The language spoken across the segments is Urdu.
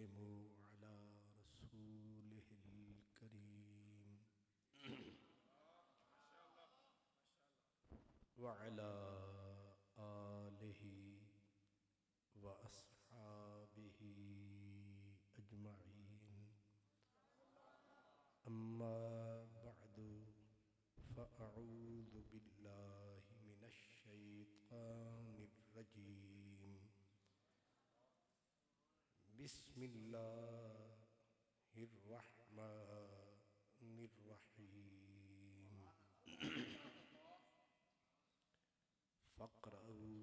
وسلموا على رسوله الكريم وعلى آله وأصحابه أجمعين. أما بعد فأعوذ بالله من الشيطان الرجيم. بسم الله الرحمن الرحيم. فاقرؤوا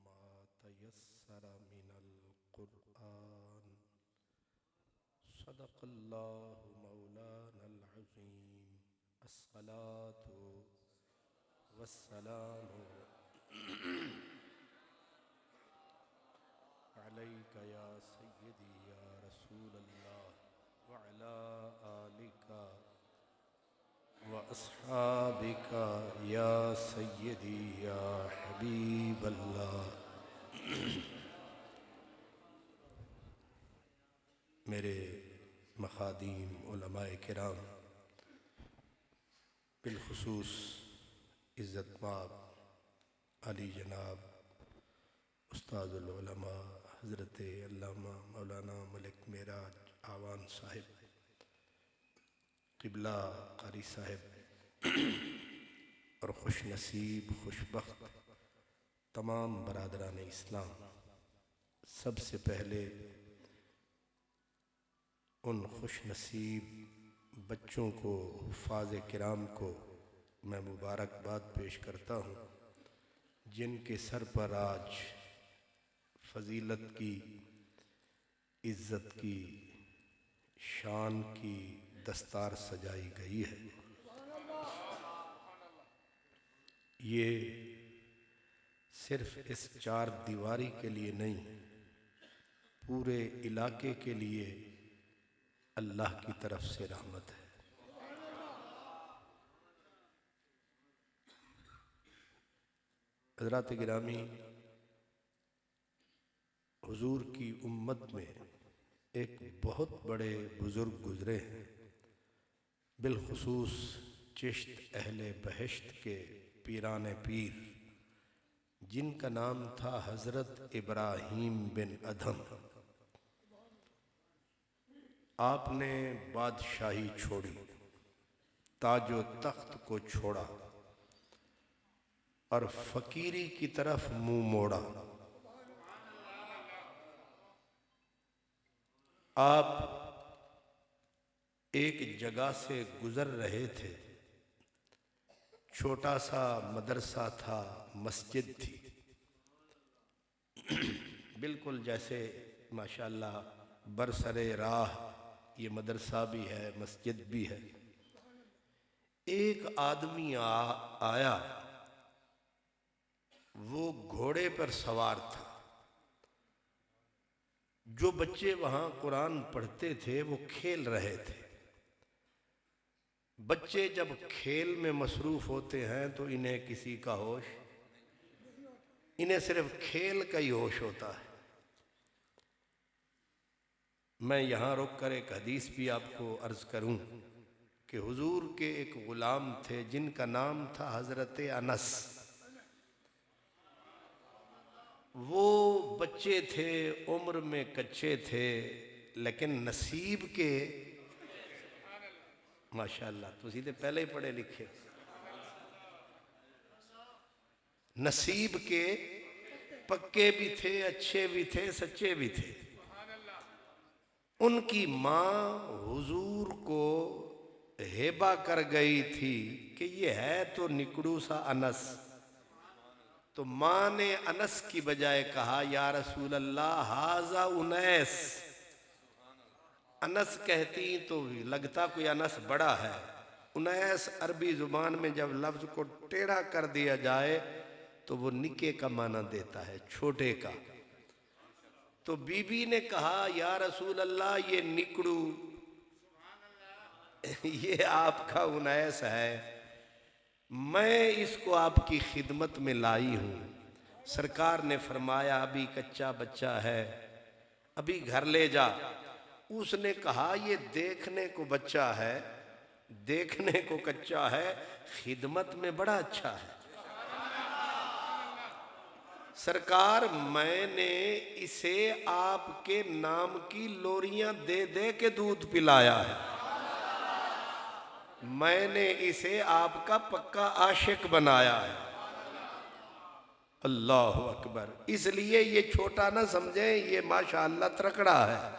ما تيسر من القرآن. صدق الله مولانا العظيم. الصلاة والسلام عليك يا سيدي يا رسول الله وعلى آلك وأصحابك يا سيدي يا حبيب الله. میرے مخادیم علماء کرام، بالخصوص عزت مآب علی جناب استاد العلماء حضرت علامہ مولانا ملک معراج آوان صاحب، قبلہ قاری صاحب اور خوش نصیب خوش بخت تمام برادران اسلام، سب سے پہلے ان خوش نصیب بچوں کو، حفاظ کرام کو میں مبارکباد پیش کرتا ہوں جن کے سر پر آج فضیلت کی، عزت کی، شان کی دستار سجائی گئی ہے. یہ صرف اس چار دیواری کے لیے نہیں، پورے علاقے کے لیے اللہ کی طرف سے رحمت ہے. حضرات گرامی، حضور کی امت میں ایک بہت بڑے بزرگ گزرے ہیں، بالخصوص چشت اہل بہشت کے پیران پیر، جن کا نام تھا حضرت ابراہیم بن ادھم. آپ نے بادشاہی چھوڑی، تاج و تخت کو چھوڑا اور فقیری کی طرف منہ موڑا. آپ ایک جگہ سے گزر رہے تھے، چھوٹا سا مدرسہ تھا، مسجد تھی، بالکل جیسے ماشاءاللہ برسر راہ یہ مدرسہ بھی ہے، مسجد بھی ہے. ایک آدمی آیا، وہ گھوڑے پر سوار تھا. جو بچے وہاں قرآن پڑھتے تھے وہ کھیل رہے تھے. بچے جب کھیل میں مصروف ہوتے ہیں تو انہیں کسی کا ہوش، انہیں صرف کھیل کا ہی ہوش ہوتا ہے. میں یہاں رک کر ایک حدیث بھی آپ کو عرض کروں کہ حضور کے ایک غلام تھے جن کا نام تھا حضرت انس. وہ بچے تھے، عمر میں کچے تھے، لیکن نصیب کے ماشاءاللہ تسی تے پہلے ہی پڑھے لکھے، نصیب کے پکے بھی تھے، اچھے بھی تھے، سچے بھی تھے. ان کی ماں حضور کو ہیبہ کر گئی تھی کہ یہ ہے تو نکڑو سا انس. تو ماں نے انس کی بجائے کہا یا رسول اللہ ھذا انیس. انس کہتی تو لگتا کوئی انس بڑا ہے. انیس عربی زبان میں جب لفظ کو ٹیڑھا کر دیا جائے تو وہ نکے کا معنی دیتا ہے، چھوٹے کا. تو بی بی نے کہا یا رسول اللہ یہ نکڑو یہ آپ کا انیس ہے، میں اس کو آپ کی خدمت میں لائی ہوں. سرکار نے فرمایا ابھی کچا بچہ ہے، ابھی گھر لے جا. اس نے کہا یہ دیکھنے کو بچہ ہے، دیکھنے کو کچا ہے، خدمت میں بڑا اچھا ہے۔ سرکار میں نے اسے آپ کے نام کی لوریاں دے دے کے دودھ پلایا ہے، میں نے اسے آپ کا پکا عاشق بنایا ہے۔ اللہ اکبر۔ اس لیے یہ چھوٹا نہ سمجھیں، یہ ماشاءاللہ ترکڑا ہے۔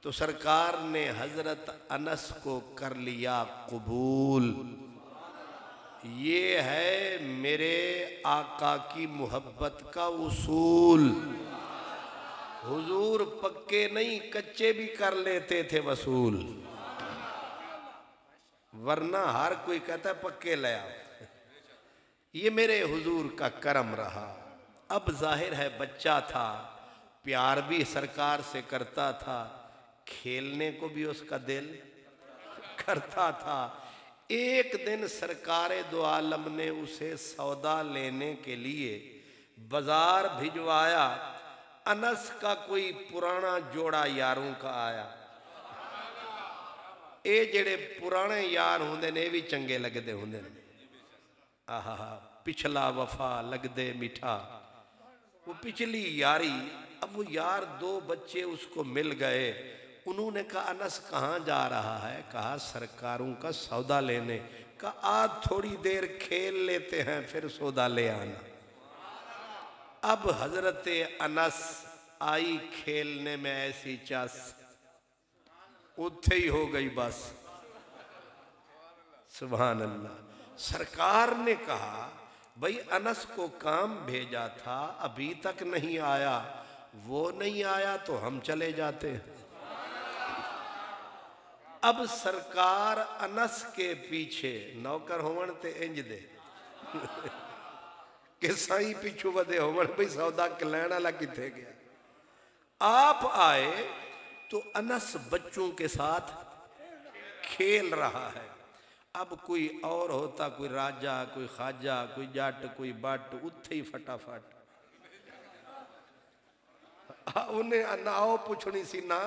تو سرکار نے حضرت انس کو کر لیا قبول۔ یہ ہے میرے آقا کی محبت کا اصول۔ حضور پکے نہیں کچے بھی کر لیتے تھے وصول، ورنہ ہر کوئی کہتا ہے پکے لے آؤ۔ یہ میرے حضور کا کرم رہا۔ اب ظاہر ہے بچہ تھا، پیار بھی سرکار سے کرتا تھا، کھیلنے کو بھی اس کا دل کرتا تھا۔ ایک دن سرکار دو عالم نے اسے سودا لینے کے لیے بازار بھجوایا۔ انس کا کوئی پرانا جوڑا یاروں کا آیا۔ اے جڑے پرانے یار ہوندے نے بھی چنگے لگدے ہوندے نے، آہا پچھلا وفا لگ دے میٹھا۔ وہ پچھلی یاری، اب وہ یار دو بچے اس کو مل گئے۔ انہوں نے کہا انس کہاں جا رہا ہے؟ کہا سرکاروں کا سودا لینے۔ کہا آج تھوڑی دیر کھیل لیتے ہیں پھر سودا لے آنا۔ اب حضرت انس آئی کھیلنے میں ایسی چاس، اتھے ہی ہو گئی بس۔ سبحان اللہ۔ سرکار نے کہا بھئی انس کو کام بھیجا تھا ابھی تک نہیں آیا، وہ نہیں آیا تو ہم چلے جاتے ہیں۔ اب سرکار انس کے پیچھے نوکر ہون تے انج دے کہ سائیں پیچھو بدے ہون بھئی سودا کلینا لگی تھے گیا۔ آپ آئے تو انس بچوں کے ساتھ کھیل رہا ہے۔ اب کوئی اور ہوتا، کوئی راجہ، کوئی خواجہ، کوئی جٹ، کوئی بٹ، اتھے ہی فٹا فٹ انہیں نہ آؤ پوچھنی سی نہ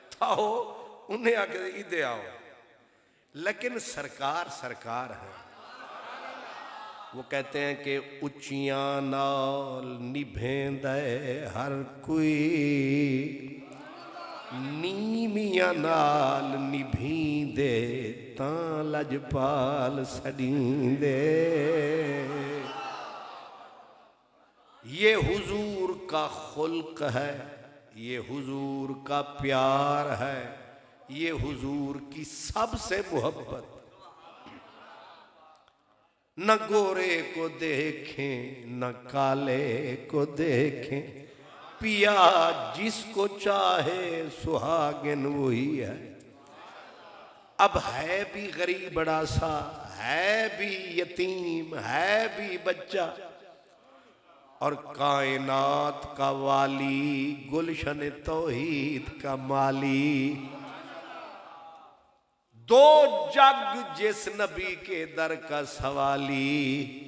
تھاؤ، انہیں آگے ادھے آؤ۔ لیکن سرکار سرکار ہے۔ وہ کہتے ہیں کہ اچیاں نال نبھیں دے ہر کوئی، نیمیاں نال نبھیں دے تاں لجپال سڑیں دے۔ یہ حضور کا خلق ہے، یہ حضور کا پیار ہے، یہ حضور کی سب سے محبت۔ نہ گورے کو دیکھیں نہ کالے کو دیکھیں، پیا جس کو چاہے سہاگن وہی ہے۔ اب ہے بھی غریب بڑا سا، ہے بھی یتیم، ہے بھی بچہ، اور کائنات کا والی، گلشن توحید کا مالی۔ دو جگ جس نبی کے در کا سوالی،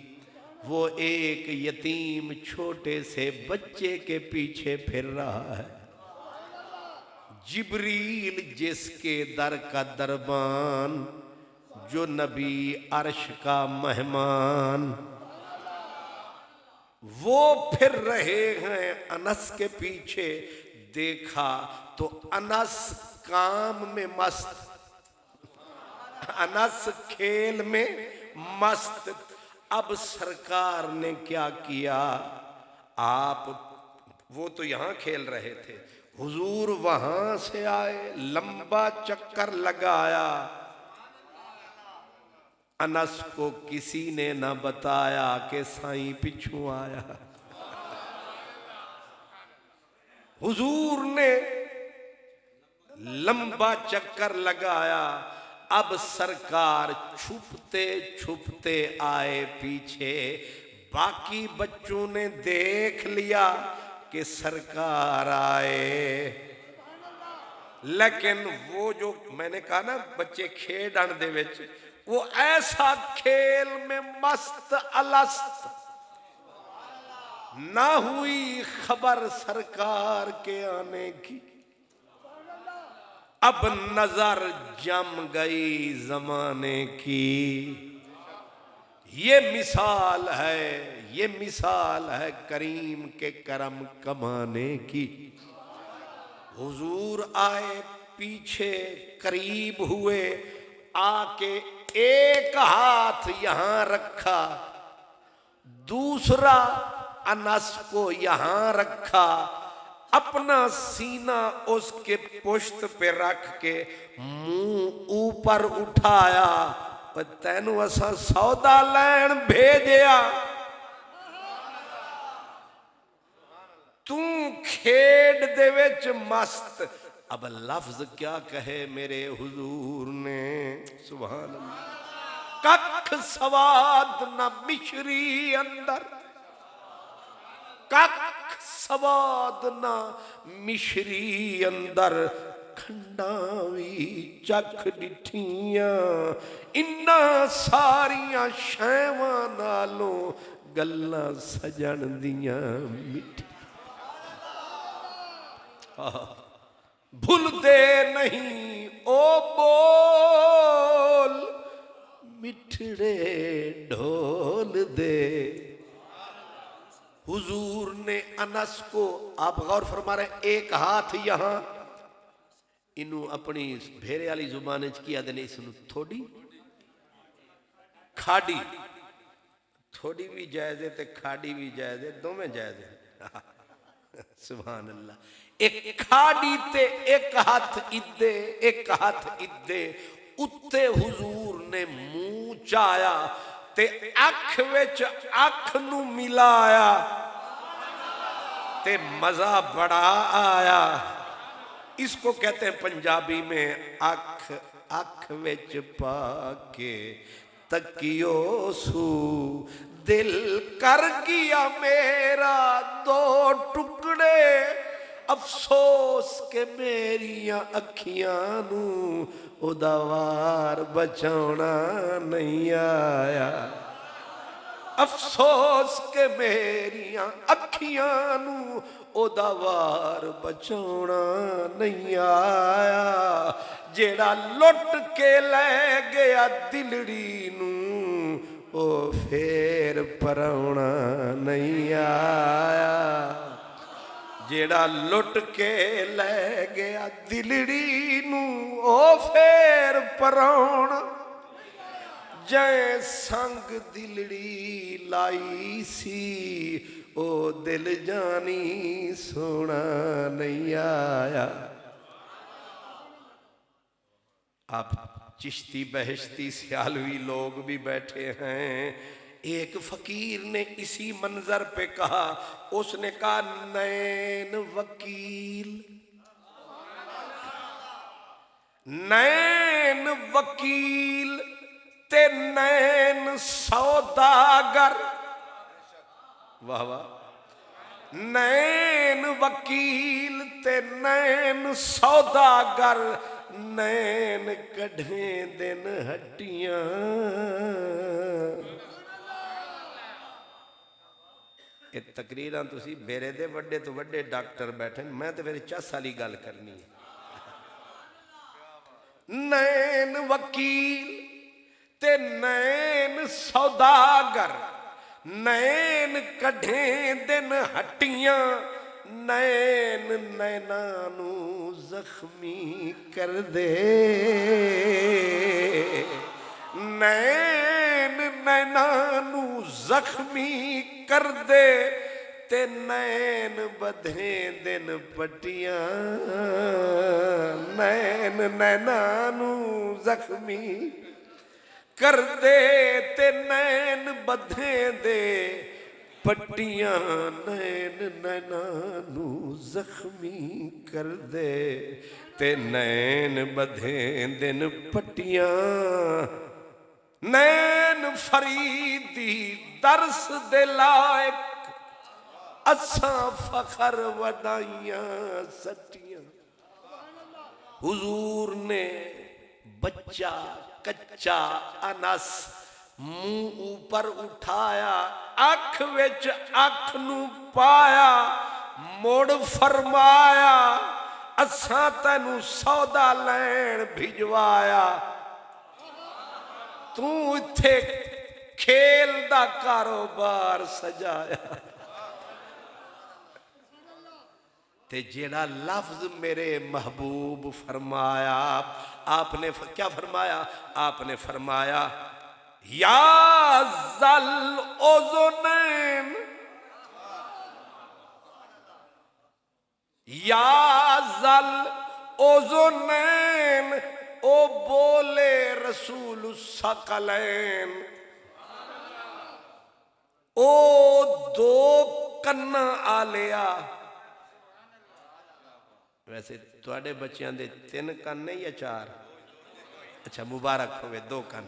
وہ ایک یتیم چھوٹے سے بچے کے پیچھے پھر رہا ہے۔ جبریل جس کے در کا دربان، جو نبی عرش کا مہمان، وہ پھر رہے ہیں انس کے پیچھے۔ دیکھا تو انس کام میں مست، انس کھیل میں مست۔ اب سرکار نے کیا کیا؟ آپ وہ تو یہاں کھیل رہے تھے، حضور وہاں سے آئے، لمبا چکر لگایا۔ انس کو کسی نے نہ بتایا کہ سائیں پچھو آیا۔ حضور نے لمبا چکر لگایا۔ اب سرکار چھپتے چھپتے آئے پیچھے۔ باقی بچوں نے دیکھ لیا کہ سرکار آئے، لیکن وہ جو میں نے کہا نا بچے کھیڈن دے وچ، وہ ایسا کھیل میں مست الست، نہ ہوئی خبر سرکار کے آنے کی۔ اب نظر جم گئی زمانے کی، یہ مثال ہے کریم کے کرم کمانے کی۔ حضور آئے پیچھے قریب ہوئے، آ کے ایک ہاتھ یہاں رکھا، دوسرا انس کو یہاں رکھا، اپنا سینہ اس کے پشت پہ رکھ کے منہ اوپر اٹھایا، تینوں اساں سودا لین بھیجیا، کھیڈ دے وچ مست۔ اب لفظ کیا کہے میرے حضور نے، سبحان اللہ۔ ککھ سواد نہ مشری اندر، ککھ سواد نہ مشری اندر، کھنڈاں وی چکھ ڈٹھیاں، انہاں ساریاں شیواں نالوں گلاں سجن دیاں مٹھی۔ بھول دے نہیں او بول، مٹھڑے ڈھول دے۔ حضور نے انس کو، آپ غور فرما رہے ہیں، ایک ہاتھ یہاں، انہوں اپنی بھیرے والی زبان کیا دینے، اس نے تھوڑی کھاڑی، تھوڑی بھی جائز ہے تے کھاڑی بھی جائز ہے، دو میں جائز ہے۔ سبحان اللہ۔ ایک کھاڑی تے ایک ہاتھ ادھے، ایک ہاتھ ادھے، اتے حضور نے منہ چایا تے اکھ وچ اکھ نو ملایا تے مزہ بڑا آیا۔ اس کو کہتے ہیں پنجابی میں اکھ اکھ وچ پا کے تکیو سو، دل کر گیا میرا دو ٹکڑے، افسوس کہ میریاں اکھیاں نو ادا وار بچاونا نہیں آیا، افسوس کہ میریاں اکھیاں نو ادا وار بچاونا نہیں آیا، جیڑا لٹ کے لے گیا دلڑی نو او پھر پرونا نہیں آیا، جیڑا لٹ کے لے گیا دلڑی نو او پھر پرونا، جائیں سنگ دلڑی لائی سی او دل جانی سونا نہیں آیا۔ آپ چشتی بہشتی سیالوی لوگ بھی بیٹھے ہیں، ایک فقیر نے اسی منظر پہ کہا، اس نے کہا نین وکیل، نین وکیل تے نین سوداگر، واہ واہ، نین وکیل تے نین سوداگر، نین کڈھیں دن ہٹیاں۔ یہ تقریراں تسی میرے دے وڈے تو وڈے ڈاکٹر بیٹھے، میں تو پھر 40 سالی گل کرنی ہے۔ نین وکیل تے نین سوداگر، نین کڈھیں دن ہٹیاں، نین نینانو زخمی کر دے، نین نینانو زخمی کر دے، تے نین بدھیں دن پٹیاں، نین نینانو زخمی کر دے تے نین بدھیں دے پٹیاں، نین نینانو زخمی کر دے تے نین بدھیں دن پٹیاں، نین فریدی درس دے لائق، اساں فخر وڈائیاں سٹیاں۔ حضور نے بچہ کچا انس منہ اوپر اٹھایا، اکھ وچ اکھ نو پایا، موڑ فرمایا اساں تینوں سودا لین بھجوایا تو اتھے کھیل دا کاروبار سجایا تے جیڑا لفظ میرے محبوب فرمایا آپ نے کیا فرمایا؟ آپ نے فرمایا یا ذل اذنین یا ذل اذنین او بولے رسول الثقلین او دو کنا آلیا ویسے تواڈے بچیاں دے 3 کن نہیں یا 4 اچھا مبارک ہوئے 2 کن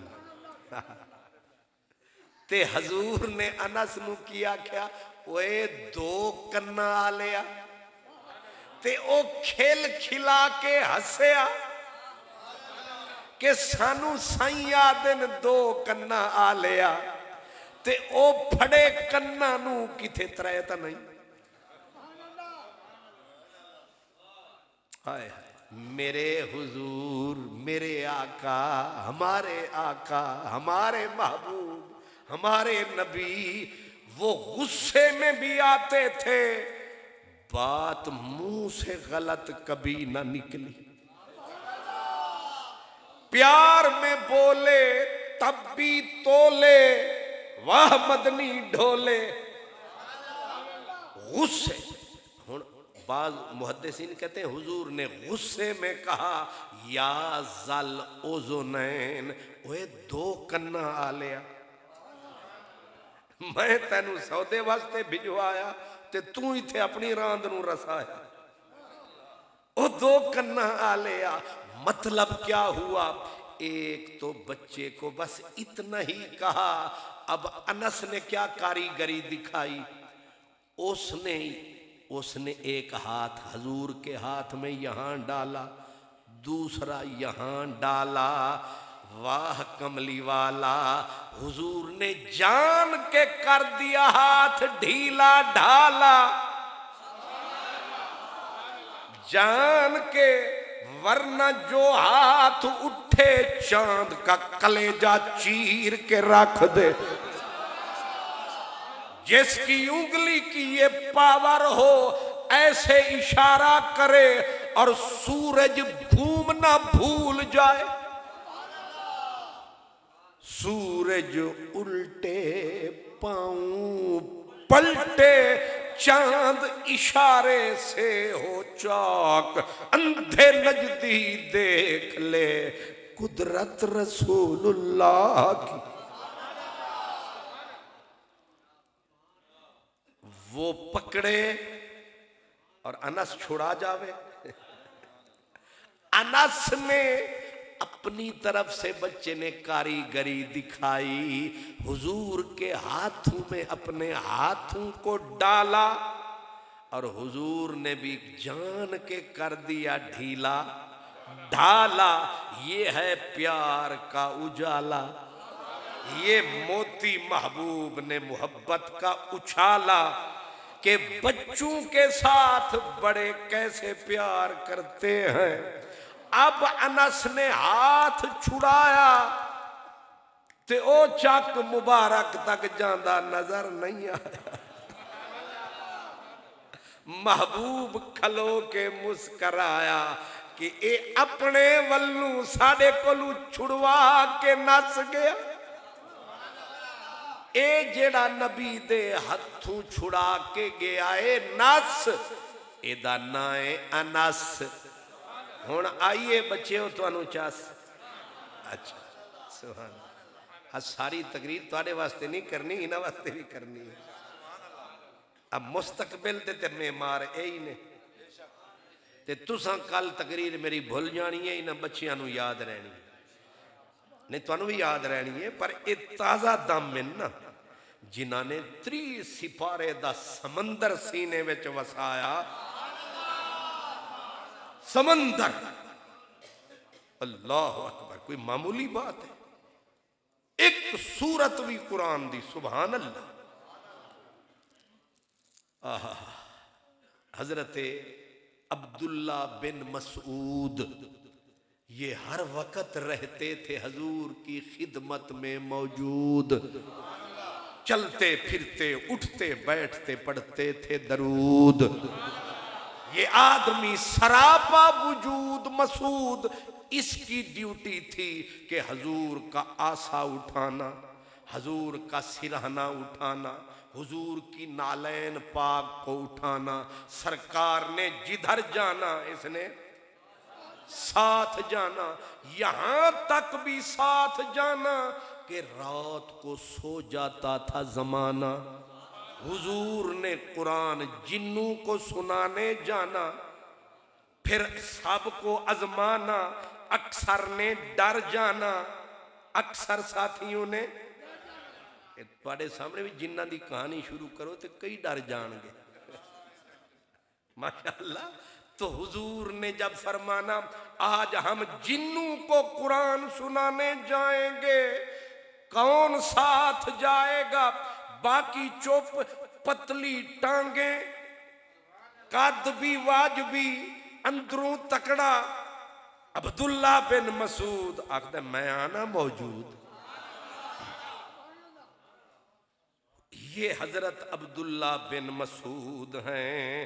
تے حضور نے انس نو کیا کیا اوے 2 کنا آلیا تے او کھل کھلا کے ہسیا کہ سانو سائیں آدن 2 کنا آلیا تے او پھڑے کنا نو کتے تریتا نہیں آئے میرے حضور میرے آقا ہمارے محبوب ہمارے نبی وہ غصے میں بھی آتے تھے بات منہ سے غلط کبھی نہ نکلی پیار میں بولے تب بھی تولے واہ مدنی ڈھولے غصے بعض محدثین کہتے ہیں حضور نے غصے میں کہا یا ذل اذنین اوے 2 کنا آلیا میں تینوں سودے واسطے بھجوایا تے تو ہی تھے اپنی راند نو رسایا او 2 کنا آلیا مطلب کیا ہوا ایک تو بچے کو بس اتنا ہی کہا اب انس نے کیا کاریگری دکھائی اس نے ایک ہاتھ حضور کے ہاتھ میں یہاں ڈالا دوسرا یہاں ڈالا واہ کملی والا حضور نے جان کے کر دیا ہاتھ ڈھیلا ڈھالا جان کے ورنہ جو ہاتھ اٹھے چاند کا کلیجہ چیر کے رکھ دے جس کی انگلی کی یہ پاور ہو ایسے اشارہ کرے اور سورج گھومنا بھول جائے سورج الٹے پاؤں پلٹے چاند اشارے سے ہو چاک اندھے نجدی دیکھ لے قدرت رسول اللہ کی وہ پکڑے اور انس چھڑا جاوے انس نے اپنی طرف سے بچے نے کاریگری دکھائی حضور کے ہاتھوں میں اپنے ہاتھوں کو ڈالا اور حضور نے بھی جان کے کر دیا ڈھیلا ڈھالا یہ ہے پیار کا اجالا یہ موتی محبوب نے محبت کا اچھالا کہ بچوں کے ساتھ بڑے کیسے پیار کرتے ہیں اب انس نے ہاتھ چھڑایا تے او چک مبارک تک جاندہ نظر نہیں آیا محبوب کھلو کے مسکرایا کہ اے اپنے ولوں ساڑے کولو چھڑوا کے نس گیا اے جیڑا نبی دے ہتھوں چھڑا کے گیا اے نس اے دا نائے انس ہون آئیے بچے ہو تو انو چاس اچھا سبحان ساری تقریر تواڈے واسطے نہیں کرنی انہاں واسطے بھی کرنی ہے اب مستقبل دے تے معمار اے ہی نے تے تساں کل تقریر میری بھول جانی ہے انہاں بچیاں نو یاد رہنی ہے نہیں تو انو بھی یاد رہنی ہے پر اے تازہ دم میں نا جنہاں نے 3 سپارے دا سمندر سینے وچ وسایا سمندر اللہ اکبر کوئی معمولی بات ہے ایک سورت بھی قرآن دی سبحان اللہ حضرت عبداللہ بن مسعود یہ ہر وقت رہتے تھے حضور کی خدمت میں موجود، چلتے پھرتے اٹھتے بیٹھتے پڑھتے تھے درود، یہ آدمی سراپا وجود مسعود، اس کی ڈیوٹی تھی کہ حضور کا عصا اٹھانا، حضور کا سرہنہ اٹھانا، حضور کی نالین پاک کو اٹھانا، سرکار نے جدھر جانا اس نے ساتھ جانا، یہاں تک بھی ساتھ جانا کہ رات کو سو جاتا تھا زمانہ، حضور نے قرآن جنوں کو سنانے جانا، پھر سب کو آزمانا، اکثر نے ڈر جانا، اکثر ساتھیوں نے تواڈے سامنے بھی جنہ دی کہانی شروع کرو تو کئی ڈر جان گے ماشاءاللہ۔ تو حضور نے جب فرمانا آج ہم جنوں کو قرآن سنانے جائیں گے، کون ساتھ جائے گا؟ باقی چپ، پتلی ٹانگیں، قد بھی واجبی، اندروں تکڑا، عبداللہ بن مسعود آخدہ میں آنا موجود۔ یہ حضرت عبداللہ بن مسعود ہیں،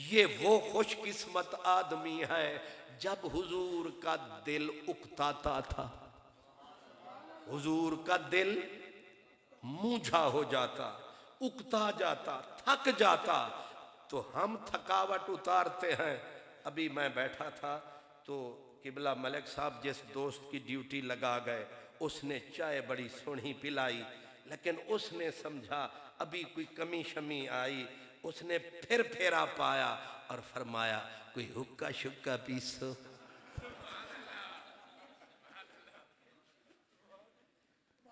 یہ وہ خوش قسمت آدمی ہے جب حضور کا دل اکتاتا تھا، حضور کا دل موجھا ہو جاتا، اکتا جاتا، تھک جاتا، تو ہم تھکاوٹ اتارتے ہیں۔ ابھی میں بیٹھا تھا تو قبلہ ملک صاحب جس دوست کی ڈیوٹی لگا گئے، اس نے چائے بڑی سونی پلائی، لیکن اس نے سمجھا ابھی کوئی کمی شمی آئی، اس نے پھر پھیرا پایا اور فرمایا کوئی حکا شکا پیسو۔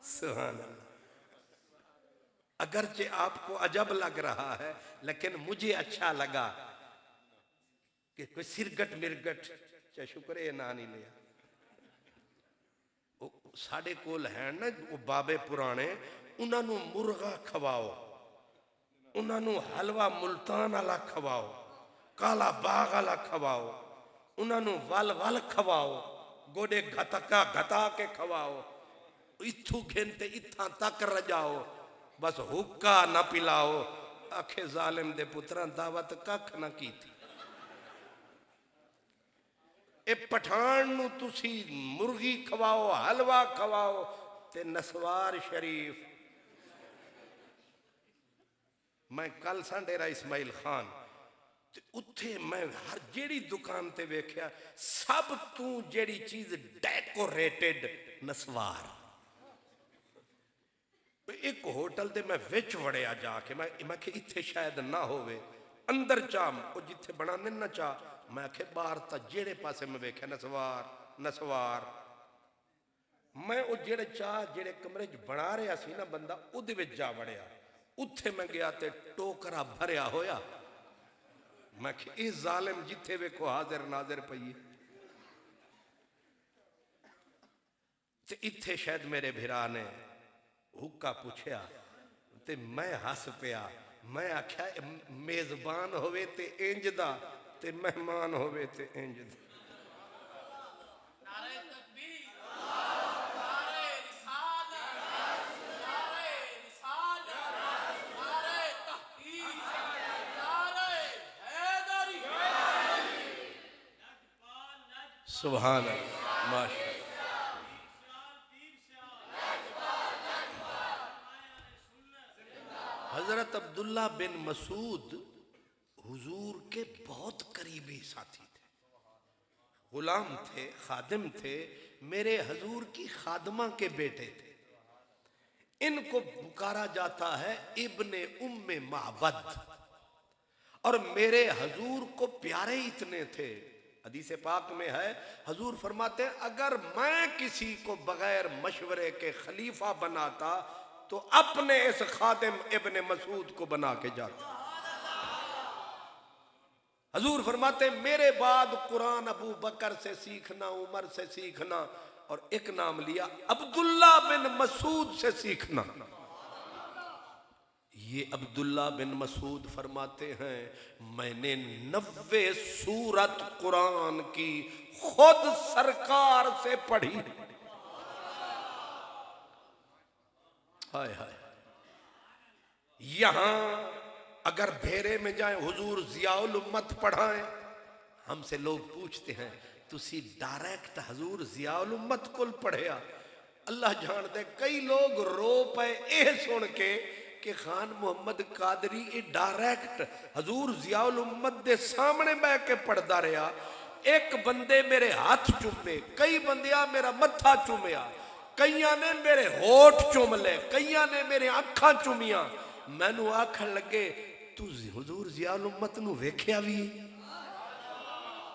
سبحان اللہ۔ اگرچہ آپ کو عجب لگ رہا ہے لیکن مجھے اچھا لگا کہ کوئی سرگٹ مرگٹ چاہے شکر ہے نہ نہیں لیا۔ ساڑھے کول ہیں نا وہ بابے پرانے، انہاں نو مرغا کھواؤ، انہاں نو حلوہ ملتان والا کھواؤ، کالا باغ والا کھواؤ، انہاں نو ول ول کھواؤ، گوڑے گھتکا گھتا کے کھواؤ، اتھو گھنتے اتھاں تک رجاؤ، بس حکا نہ پلاؤ۔ آکھے ظالم دے پتران دعوت ککھ نہ کی تھی، اے پٹھان نو تسی مرغی کھواؤ، حلوہ کھواؤ، تے نسوار شریف۔ میں کل ساں ڈیرہ اسماعیل خان تے اتھے میں ہر جیڑی دکان تے ویکھیا سب تو جیڑی چیز ڈیکوریٹڈ نسوار۔ ایک ہوٹل تے میں وچ وڑیا جا کے میں کہ اتھے شاید نہ ہوئے، اندر چام او جتھے بنانے نہ چاہ، میں کہ باہر تا جیڑے پاسے میں ویکھیا نسوار نسوار۔ میں او جیڑے چاہ جیڑے کمرے بنا رہا سی نا بندہ او دے وچ جا وڑیا، اتھے میں گیا تے ٹوکرا بھریا ہویا، میں کہ اس ظالم جتھے ویکھو حاضر ناظر پئی، تے اتھے شاید میرے بھرا نے حکا پوچھیا تے میں ہس پیا، میں آکھیا میزبان ہوئے تے انج دا تے مہمان ہوئے تے انج دا۔ نعرہ تکبیر، نعرہ رسالت، نعرہ رسالت، نعرہ تحقیق، نعرہ حیدری۔ سبحان اللہ، ماشاءاللہ۔ حضرت عبداللہ بن مسعود حضور کے بہت قریبی ساتھی تھے، غلام تھے، خادم تھے، میرے حضور کی خادمہ کے بیٹے تھے۔ ان کو پکارا جاتا ہے ابن ام معبد، اور میرے حضور کو پیارے اتنے تھے، حدیث پاک میں ہے حضور فرماتے ہیں اگر میں کسی کو بغیر مشورے کے خلیفہ بناتا تو اپنے اس خادم ابن مسعود کو بنا کے جاتا۔ حضور فرماتے ہیں میرے بعد قرآن ابو بکر سے سیکھنا، عمر سے سیکھنا، اور ایک نام لیا عبداللہ بن مسعود سے سیکھنا۔ یہ عبداللہ بن مسعود فرماتے ہیں میں نے 90 سورت قرآن کی خود سرکار سے پڑھی. ہائے ہائے. یہاں اگر بھیرے میں جائیں حضور ضیاء الامت پڑھائیں, ہم سے لوگ پوچھتے ہیں تسی ڈائریکٹ حضور ضیاء الامت کل پڑھیا. اللہ جان دے کئی لوگ رو پے اے سن کے کہ خان محمد قادری اے ڈائریکٹ حضور ضیاء الامت دے سامنے بے کے پڑھدا رہا. ایک بندے میرے ہاتھ چومے, کئی بندیاں میرا متھا چومیا, کئیاں نے میرے ہوٹ چوم لے, کئیاں نے میرے آنکھاں چومیاں. میں نو آکھن لگے تو حضور ضیاء الامت نو ویکھیا بھی.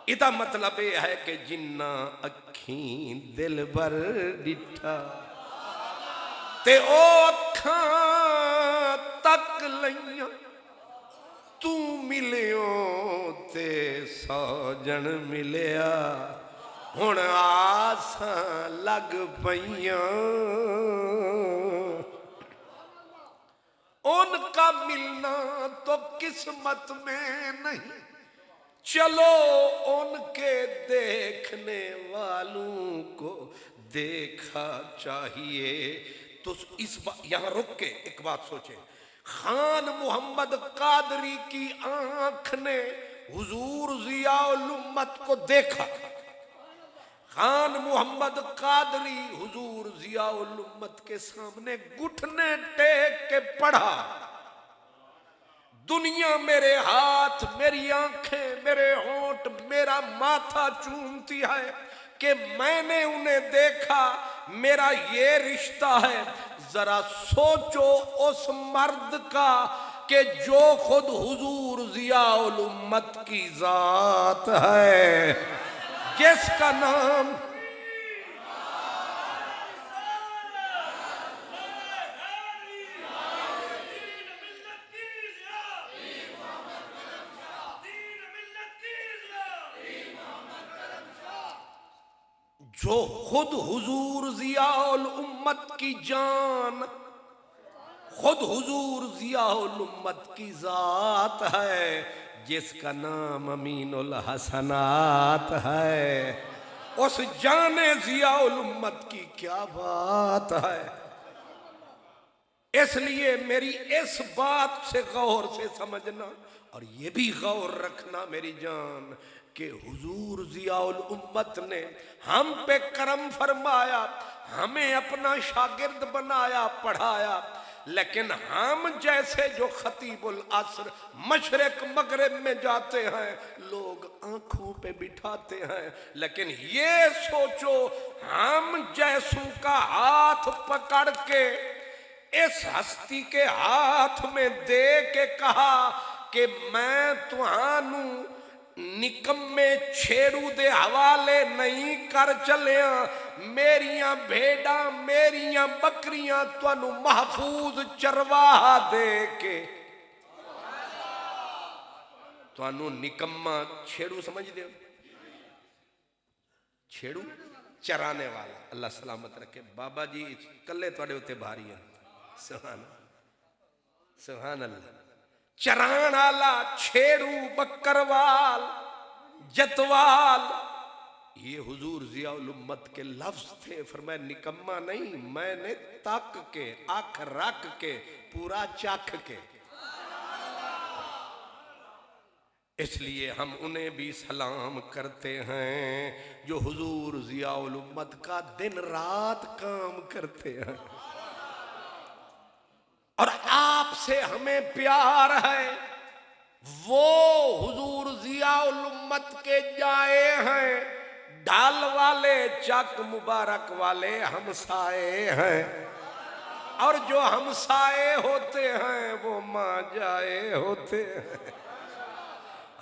ادا مطلب یہ ہے کہ جنہ اکھیں دل بر ڈٹھا تے او اکھاں تک لئیاں, تو ملیوں تے ساجن ملیا, ہن آساں لگ پئیاں. ان کا ملنا تو قسمت میں نہیں, چلو ان کے دیکھنے والوں کو دیکھا چاہیے. تو اس یہاں رک کے ایک بات سوچیں, خان محمد قادری کی آنکھ نے حضور ضیاء الامت کو دیکھا. خان محمد قادری حضور ضیاء الامت کے سامنے گھٹنے ٹیک کے پڑھا. دنیا میرے ہاتھ, میری آنکھیں, میرے ہونٹ, میرا ماتھا چومتی ہے کہ میں نے انہیں دیکھا. میرا یہ رشتہ ہے. ذرا سوچو اس مرد کا کہ جو خود حضور ضیاء الامت کی ذات ہے, جس کا نام جو خود حضور ضیاء الامت کی جان, خود حضور ضیاء الامت کی ذات ہے, جس کا نام امین الحسنات ہے. اس جان ضیاء الامت کی کیا بات ہے. اس لیے میری اس بات سے غور سے سمجھنا اور یہ بھی غور رکھنا میری جان کہ حضور ضیاء الامت نے ہم پہ کرم فرمایا, ہمیں اپنا شاگرد بنایا, پڑھایا. لیکن ہم جیسے جو خطیب العصر مشرق مغرب میں جاتے ہیں لوگ آنکھوں پہ بٹھاتے ہیں, لیکن یہ سوچو ہم جیسوں کا ہاتھ پکڑ کے اس ہستی کے ہاتھ میں دے کے کہا کہ میں تہانوں نکمے چھیڑو دے حوالے نہیں کر چلیاں, میریاں بھیڑاں میریاں بکریاں تانوں محفوظ چرواہا دے کے. تانوں نکمہ چھیڑو سمجھ دے, چھیڑو چرانے والا, اللہ سلامت رکھے. بابا جی کلے توڑے ہوتے بھاری ہیں, سبحان سبحان اللہ. چران آلا, چھیڑو, بکروال, جتوال, یہ حضور ضیاء الامت کے لفظ تھے. فرمایا نکمہ نہیں, میں نے تک کے, آنکھ رکھ کے, پورا چکھ کے. اس لیے ہم انہیں بھی سلام کرتے ہیں جو حضور ضیاء الامت کا دن رات کام کرتے ہیں. اور آپ سے ہمیں پیار ہے, وہ حضور ضیاء الامت کے جائے ہیں, ڈھال والے چک مبارک والے ہمسائے ہیں, اور جو ہمسائے ہوتے ہیں وہ ماں جائے ہوتے ہیں.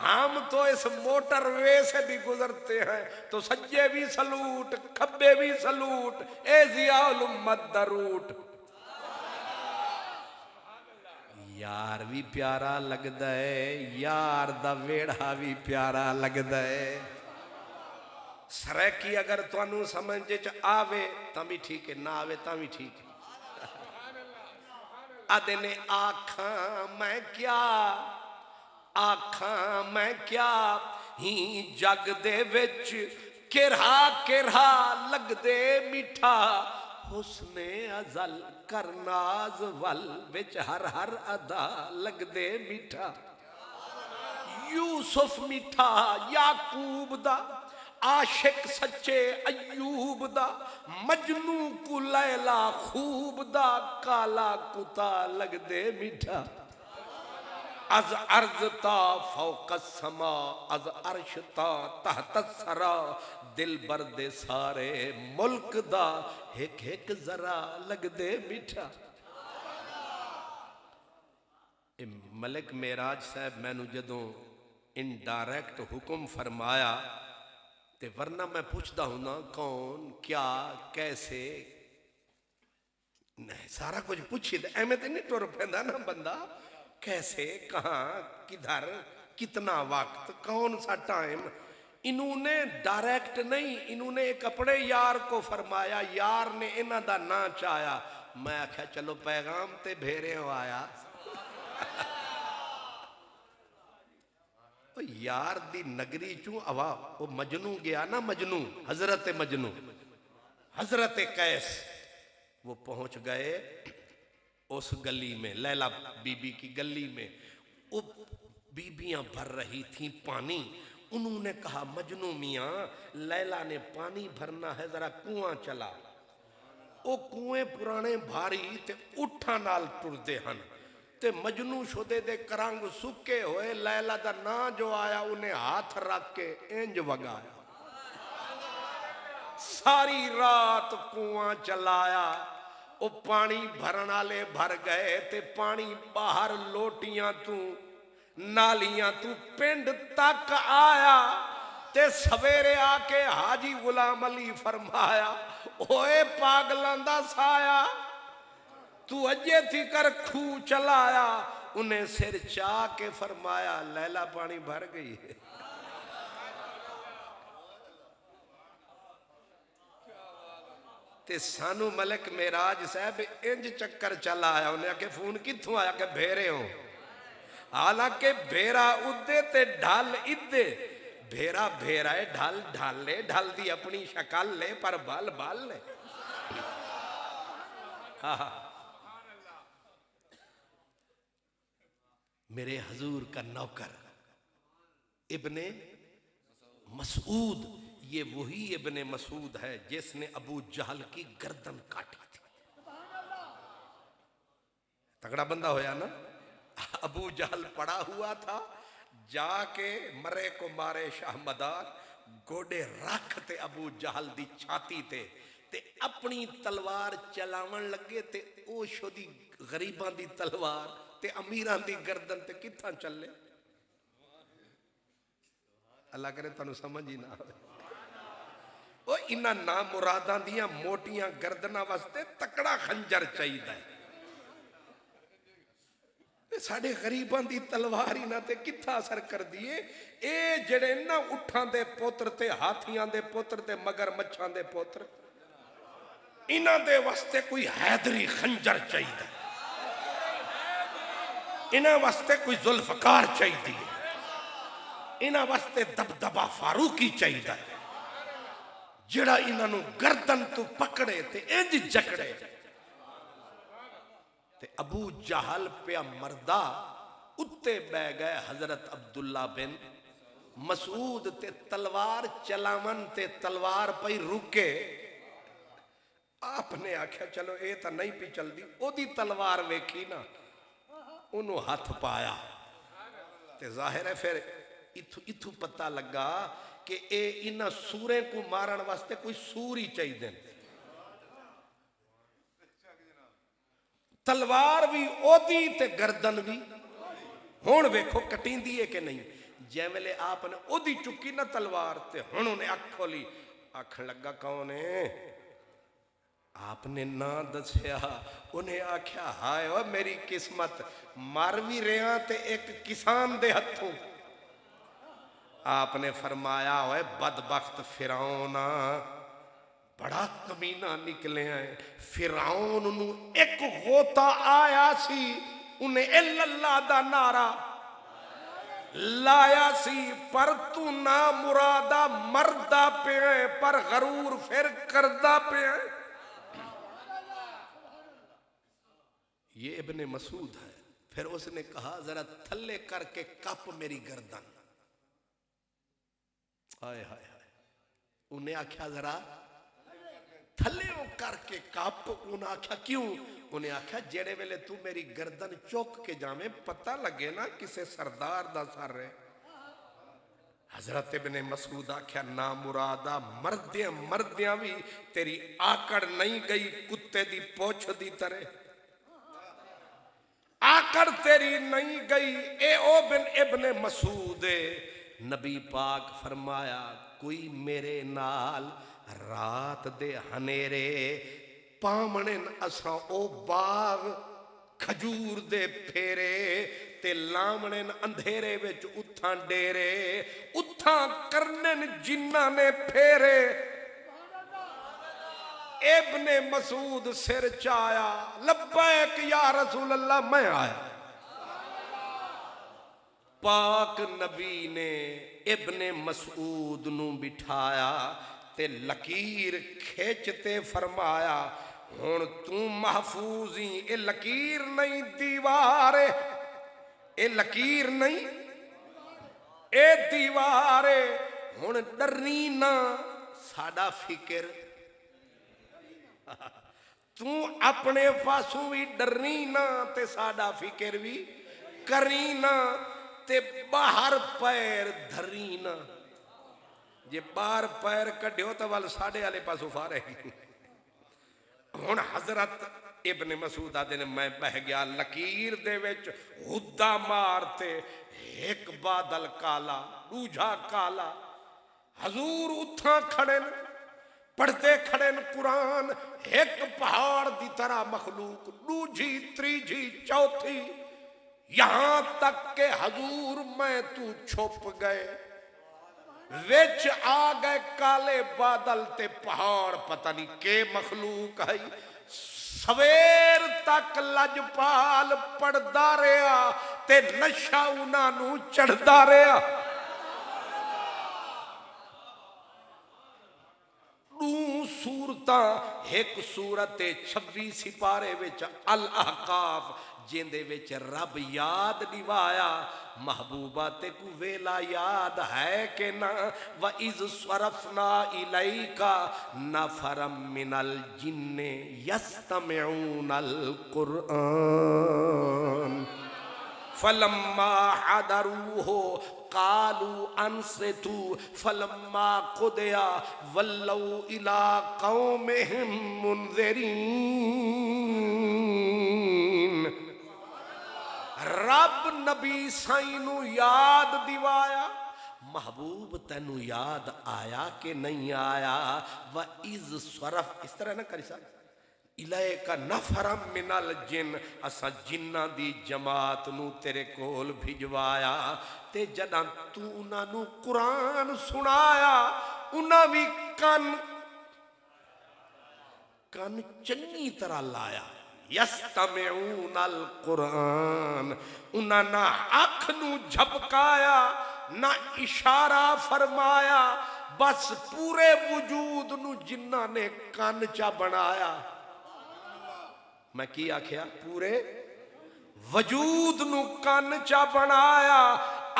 ہم تو اس موٹر وے سے بھی گزرتے ہیں تو سجے بھی سلوٹ, کھبے بھی سلوٹ, اے ضیاء الامت دروٹ. یار بھی پیارا لگدا ہے, یار دا ویڑا بھی پیارا لگدا ہے. سریکی اگر تانوں سمجھ آوے تاں بھی ٹھیک ہے, نہ آوے تاں بھی ٹھیک ہے. آدھے نے آکھاں میں کیا آکھاں میں کیا ہی جگ دے وچ کرہا کرہا لگ دے میٹھا حسن ازل کرناز ول وچ ہر ہر ادا لگ دے میٹھا یوسف میٹھا یعقوب دا عاشق سچے ایوب دا مجنو کو لیلا خوب دا کالا کتا لگ دے میٹھا از عرض تا فوق السما از عرش تا تحت الثرا دل برد سارے ملک دا ایک ایک ذرا لگ دے میٹھا ملک معراج صاحب میں نو جدوں انڈائریکٹ حکم فرمایا تے ورنہ میں پوچھتا ہوں نا کون کیا کیسے نہیں سارا کچھ پوچھی دے احمد نہیں ٹور پہندا نا بندہ کیسے کہاں کدھر کتنا وقت کون سا ٹائم انہوں نے ڈائریکٹ نہیں انہوں نے ایک اپنے یار کو فرمایا یار نے انہاں دا نا چاہیا میں آکھا چلو پیغام تے بھیرے ہو آیا یار دی نگری چوں اوا وہ مجنو گیا نا مجنو حضرت مجنو حضرت قیس وہ پہنچ گئے اس گلی میں لیلا بی بی کی گلی میں وہ بیبیاں بھر رہی تھیں پانی انہوں نے کہا مجنو میاں لیلا نے پانی بھرنا ہے ذرا کنواں چلا وہ کنویں پرانے بھاری تے اٹھا نال ٹر دے ہن تے مجنو شدے دے کرانگ سکے ہوئے لیلا دا نا جو آیا انہیں ہاتھ رکھ کے انج وگایا ساری رات کنواں چلایا وہ پانی بھرنا لے بھر گئے تے پانی باہر لوٹیاں تو نالیاں تو پنڈ تک آیا تے سویرے آکے حاجی غلام علی فرمایا اوے پاگلان دا سایا تو اجے تھی کر کھو چلایا انہیں سر چاہ کے فرمایا لیلا پانی بھر گئی ہے تے سانو ملک معراج صاحب انج چکر چلا آیا انہیں آکے فون کتھوں آیا کہ بھیرے ہوں حالانکہ بھیرا ادھے تے ڈھال ادھے بھیرا بھیرا ہے ڈھال ڈھال لے ڈھال دی اپنی شکل لے پر بال بال لے میرے حضور کا نوکر ابن مسعود یہ وہی ابن مسعود ہے جس نے ابو جہل کی گردن کاٹی تھی تگڑا بندہ ہویا نا ابو جہل پڑا ہوا تھا جا کے مرے کو مارے شاہ مدار گوڑے رکھ تے ابو جہل دی چھاتی تے اپنی تلوار چلاون لگے تے او شدی غریبان دی تلوار تے امیران دی گردن تے کتھاں چلے اللہ کرے تانوں سمجھ ہی نہ آوے او انہاں نام مراداں دیاں موٹیاں گردناں واسطے تکڑا خنجر چاہیدا ہے ساڑھے غریبان دی تلوار ہی نہ تے کتھا اثر کر دیئے اے جڑے نہ اٹھان دے پوتر تے ہاتھیاں دے پوتر تے مگر مچھان دے پوتر انہاں دے واسطے کوئی حیدری خنجر چاہیدا ہے انہاں واسطے کوئی ذوالفقار چاہیدی ہے انہاں واسطے دبدبہ فاروقی چاہیدا ہے جڑا انہاں نو گردن تو پکڑے تے انج جکڑے تے ابو جہل پہ مردہ اتے بے گئے حضرت عبداللہ بن مسعود تے تلوار چلاون تے تلوار پہ رکے آپ نے آکھیا چلو اے تا نہیں پی چل دی او دی تلوار ویکھی نا انہوں ہاتھ پایا تے ظاہر ہے پھر اتھو پتہ لگا کہ اے انہاں سوریں کو مارن واسطے کوئی سوری چاہی دیں تلوار بھی او دی تے گردن بھی ہون ویکھو کٹین دیئے کہ نہیں جے ویلے آپ نے او دی چکی نہ تلوار تے ہنوں نے اکھ کھولی اکھ لگا کونے آپ نے نہ دسیا انہیں آکھیا ہائے او میری قسمت ماروی ریاں تے ایک کسان دے ہتھوں آپ نے فرمایا ہوئے بدبخت فرعون بڑا کمینہ نکلے آئے. فرعون نو ایک غوطہ آیا سی, انہیں الا اللہ دا نعرہ لایا سی, پر تو نا مرادہ مردہ پہ ہے, پر غرور پھر کردہ پہ ہے. یہ ابن مسعود ہے. پھر اس نے کہا ذرا تھلے کر کے کپ میری گردن. ہائے ہائے ہائے, انہیں آکھیا ذرا تھلے وہ کر کے کپ. انہیں آکھیا کیوں؟ انہیں آکھیا جیڑے ویلے تو میری گردن چوک کے جامیں پتہ لگے نا کسے سردار دا سر ہے. حضرت ابن مسعود آکھیا نا مرادہ مردیاں بھی تیری آکڑ نہیں گئی کتے دی پوچھ دی طرح. آکڑ تیری نہیں گئی. اے او بن ابن مسعود, نبی پاک فرمایا کوئی میرے نال رات دے ہنیرے پامنن اساں او باغ کھجور دے پھیرے تے لامنن اندھیرے وچ اتھاں ڈیرے, اتھاں کرنن جنہ نے پھیرے. ابن مسعود سر چایا, لبیک یا رسول اللہ میں آیا. پاک نبی نے ابن مسعود نو بٹھایا تے لکیر کھیچتے فرمایا ہن تو محفوظی, اے لکیر نہیں دیوارے, اے لکیر نہیں اے دیوارے. ہن ڈرنی نہ ساڈا فکر, تو اپنے پاسوں بھی ڈرنی نہ تے ساڈا فکر بھی کری نہ, تے باہر پیر دھری نہ. جے باہر پیر کڈیو تو وال ساڑے والے پاسوں فارے. ہن حضرت ابن مسعود آدھے نے میں بہ گیا لکیر دے وچ ہدہ مارتے, ایک بادل کالا دوجھا کالا. حضور اتھاں کھڑے پڑھتے کھڑے قرآن, ایک پہاڑ دی طرح مخلوق, دوجھی تریجھی چوتھی, یہاں تک کہ حضور میں تو چھپ گئے. وچ آ گئے کالے بادل تے پہاڑ, پتہ نہیں کہ مخلوق ہے. سویر تک لجپال پڑھدا رہا تے نشہ انہاں نو چڑھدا رہا. دو سورتاں, ایک سورت 26 سپارے وچ الاحقاف جیندے وچ رب یاد نوایا, محبوبہ تے کو ویلا یاد ہے کہ نہ. وَإِذْ صَرَفْنَا إِلَيْكَ نَفَرًا مِّنَ الْجِنِّ يَسْتَمِعُونَ الْقُرْآنَ فَلَمَّا حَضَرُوهُ قَالُوا أَنصِتُوا فَلَمَّا قُضِيَ وَلَّوْا إِلَىٰ قَوْمِهِمْ مُنذِرِينَ. رب نبی سائنو یاد دیوایا, محبوب تینو یاد آیا کہ نہیں آیا. وَإِذْ صَرَفْ, اس طرح نہ کری سا اِلَيْكَ نَفَرًا مِّنَ الْجِنِّ, اسا جنہ دی جماعت نو تیرے کول بھجوایا تے جداں تو انہاں نو قرآن سنایا انہاں بھی کن چنگی طرح لایا. یستمعون القرآن, انہاں نہ اکھ نو جھپکایا نہ اشارہ فرمایا, بس پورے وجود نو جنہ نے کن چا بنایا. میں کی آکھیا پورے وجود نو کن چا بنایا.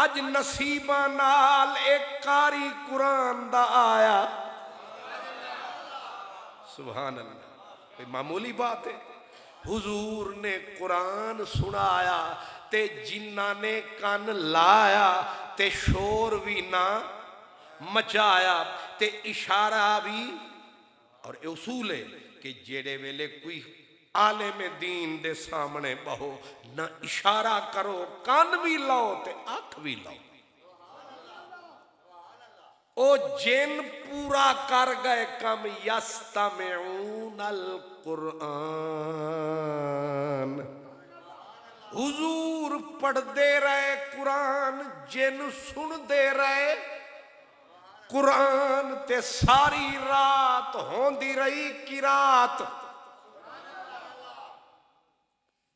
اج نصیبہ نال ایک قاری قرآن دا آیا. سبحان اللہ, کوئی معمولی بات ہے. حضور نے قرآن سنایا تے جنہ نے کن لایا تے شور بھی نہ مچایا تے اشارہ بھی. اور اصول ہے کہ جیڑے ویلے کوئی عالم دین دے سامنے بہو نہ اشارہ کرو, کان بھی لاؤ تے آنکھ بھی لاؤ. او جن پورا کر گئے کم. یستمعون القرآن, حضور پڑھ دے رہے قرآن, جن سن دے رہے قرآن تے ساری رات ہوندی رہی قرات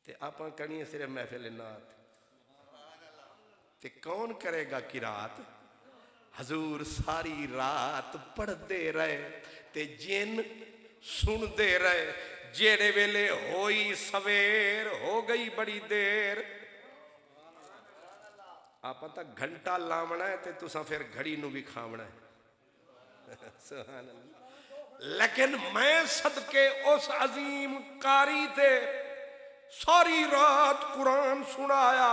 تے آپاں کرنی ہے صرف محفل نات تے کون کرے گا قرات حضور ساری رات پڑھ دے رہے تے جن سن دے رہے جیڑے ویلے ہوئی سویر ہو گئی بڑی دیر آپ تک گھنٹہ لامنا ہے تے تساں پھر گھڑی نو بھی کھامنا ہے سبحان اللہ لیکن میں صدقے اس عظیم قاری تے ساری رات قرآن سنایا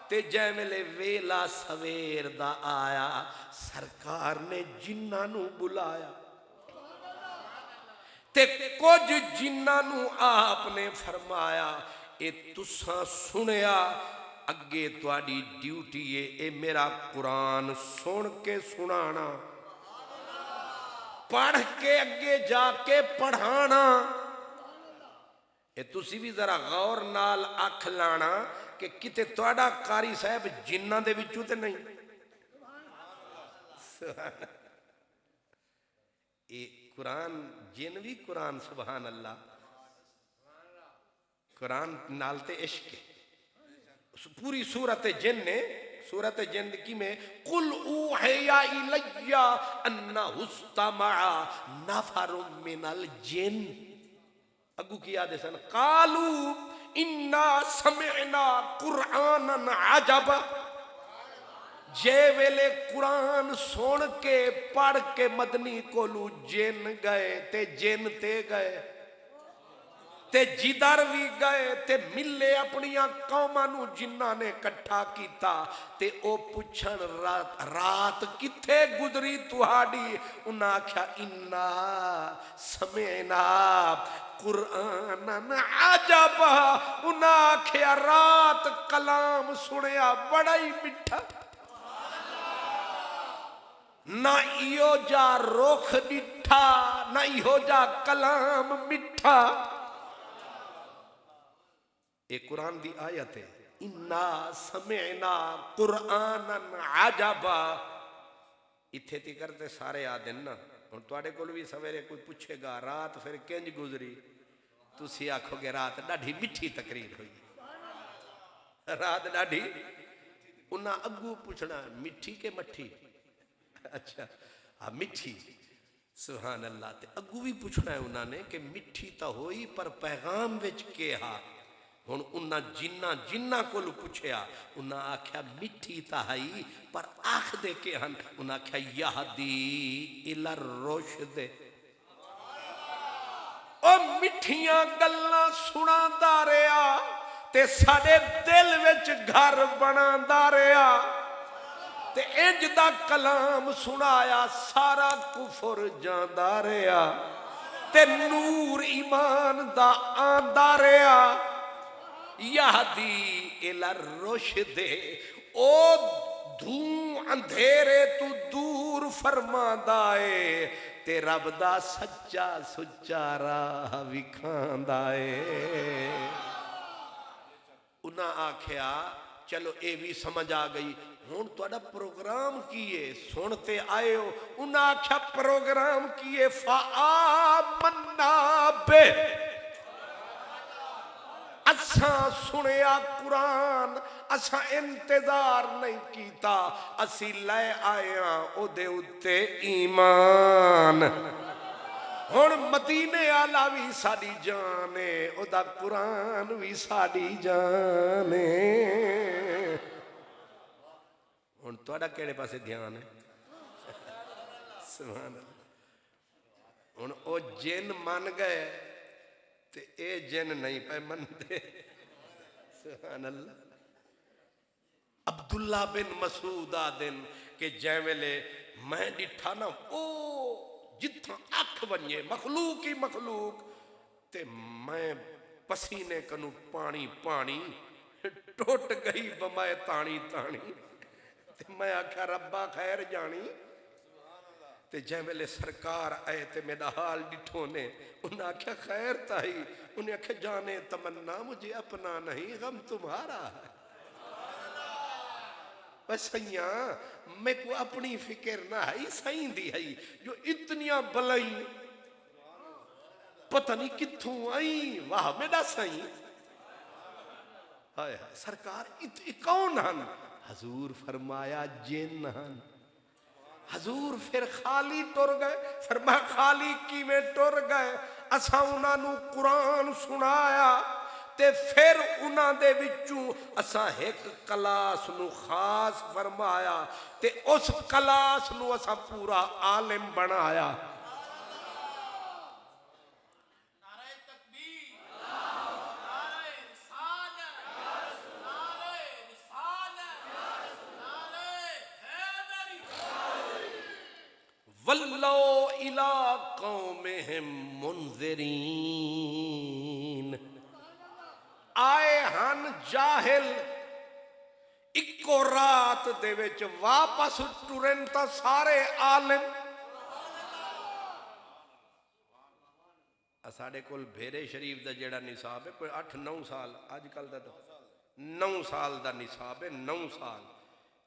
تے جے ملے ویلا سویر دا آیا سرکار نے جنہ نو بلایا تے کچھ جنہ نو آپ نے فرمایا اے تساں سنیا اگے تواڈی ڈیوٹی اے میرا قرآن سن کے سنانا پڑھ کے اگے جا کے پڑھانا اے تسی بھی ذرا غور نال اکھ لانا کہ کتے تواڈا قاری صاحب جنہ دے وچوں تے نہیں اے قرآن جن بھی قرآن سبحان اللہ قرآن نال تے عشق ہے پوری سورت جن نے سورت جن کی میں قل اوحی الی انہ استمع نفر من الجن اگو کیا دے سن قالو انا سمعنا قرآنا عجبا جے ویلے قرآن سن کے پڑھ کے مدنی کولو جن گئے تے جن تے گئے تے جدر بھی گئے تے ملے اپنیاں قومانو جنہ نے کٹھا کیتا تے او پوچھن رات کتھے گزری تہاڈی انہاں آکھیا انا سمعنا قرآن عجبا انہاں آکھیا رات کلام سنیا بڑا ہی مٹھا نہ ایو جا رخ ڈٹھا نہ ایو جا کلام مٹھا ایک قرآن دی آیت ہے انا سمعنا قرآنا عجبا اتھے تی کرتے سارے آدن نا اور تواڈے کول بھی سویرے کوئی پوچھے گا رات پھر کنج گزری تسی آکھو گے رات ڈاڈھی مٹھی تقریر ہوئی رات ڈاڈھی انہاں اگو پوچھنا مٹھی کے مٹھی اچھا ہاں مٹھی سبحان اللہ تے اگو بھی پوچھنا ہے انہاں نے کہ مٹھی تا ہوئی پر پیغام وچ کے ہا ہن انہاں جنہ کول پوچھیا انہاں آکھیا مٹھی تا ہائی پر آکھ دے کے ہن انہاں آکھیا یہدی الی الرشد او مٹھیاں گلاں سنادا رہیا تے ساڈے دل وچ گھر بنادا رہیا تے انج دا کلام سنایا سارا کفر جاندا رہیا تے نور ایمان دا آندا رہیا یہدی الی الرشد او دھوں اندھیرے تو دور فرماندا اے تے رب دا سچا سچا راہ وکھاندا اے انہاں آکھیا چلو اے بھی سمجھ آ گئی ہون تواڈا پروگرام کیے سنتے آئے ہو انہاں آکھیا پروگرام کیے فآمنا بے اساں سنیا قرآن اساں انتظار نہیں کیتا اسی لے آیا او دے اتے ایمان ہن مدینے آلا بھی ساڈی جان ہے او دا قرآن بھی ساڈی جان ہے ہن تواڈا کیڑے پاسے دھیان ہے سبحان اللہ ہن او جن من گئے تے اے جن نہیں پہ من دے سبحان اللہ عبداللہ بن مسعود آدن کہ جے ویلے میں ڈٹھا نا او جتھاں اکھ ونجے مخلوق ہی مخلوق تے میں پسینے کنو پانی پانی ٹوٹ گئی بمائے تانی تانی تے میں آکھا ربا خیر جانی تے جے ویلے سرکار آئے تے میرا حال ڈٹھو نے انہیں آکھا خیر تاہی انہیں آکھا جانے تمنا مجھے اپنا نہیں غم تمہارا ہے بس سیاں میں کو اپنی فکر نہ ہے سائیں دی ہے جو اتنیاں بلائیں پتہ نہیں کتھوں آئیں واہ میڈا سائیں ہائے ہائے سرکار کون ہن حضور فرمایا جن ہن حضور پھر خالی ٹر گئے فرمایا خالی کی میں ٹر گئے اساں انہاں نو قرآن سنایا تے پھر انہاں دے وچوں اساں ایک کلاس نو خاص فرمایا تے اس کلاس نو اساں پورا عالم بنایا نعرہ تکبیر، نعرہ رسالت، نعرہ رسالت، نعرہ حیدری، ولو الی قومہم منذرین آئے ہن جاہل اکو رات دے وچ واپس ٹرن تا سارے عالم ساڑے کول بھیرے شریف دا جیڑا نصاب ہے کوئی 8-9 سال آج کل دا 9 سال دا نصاب ہے 9 سال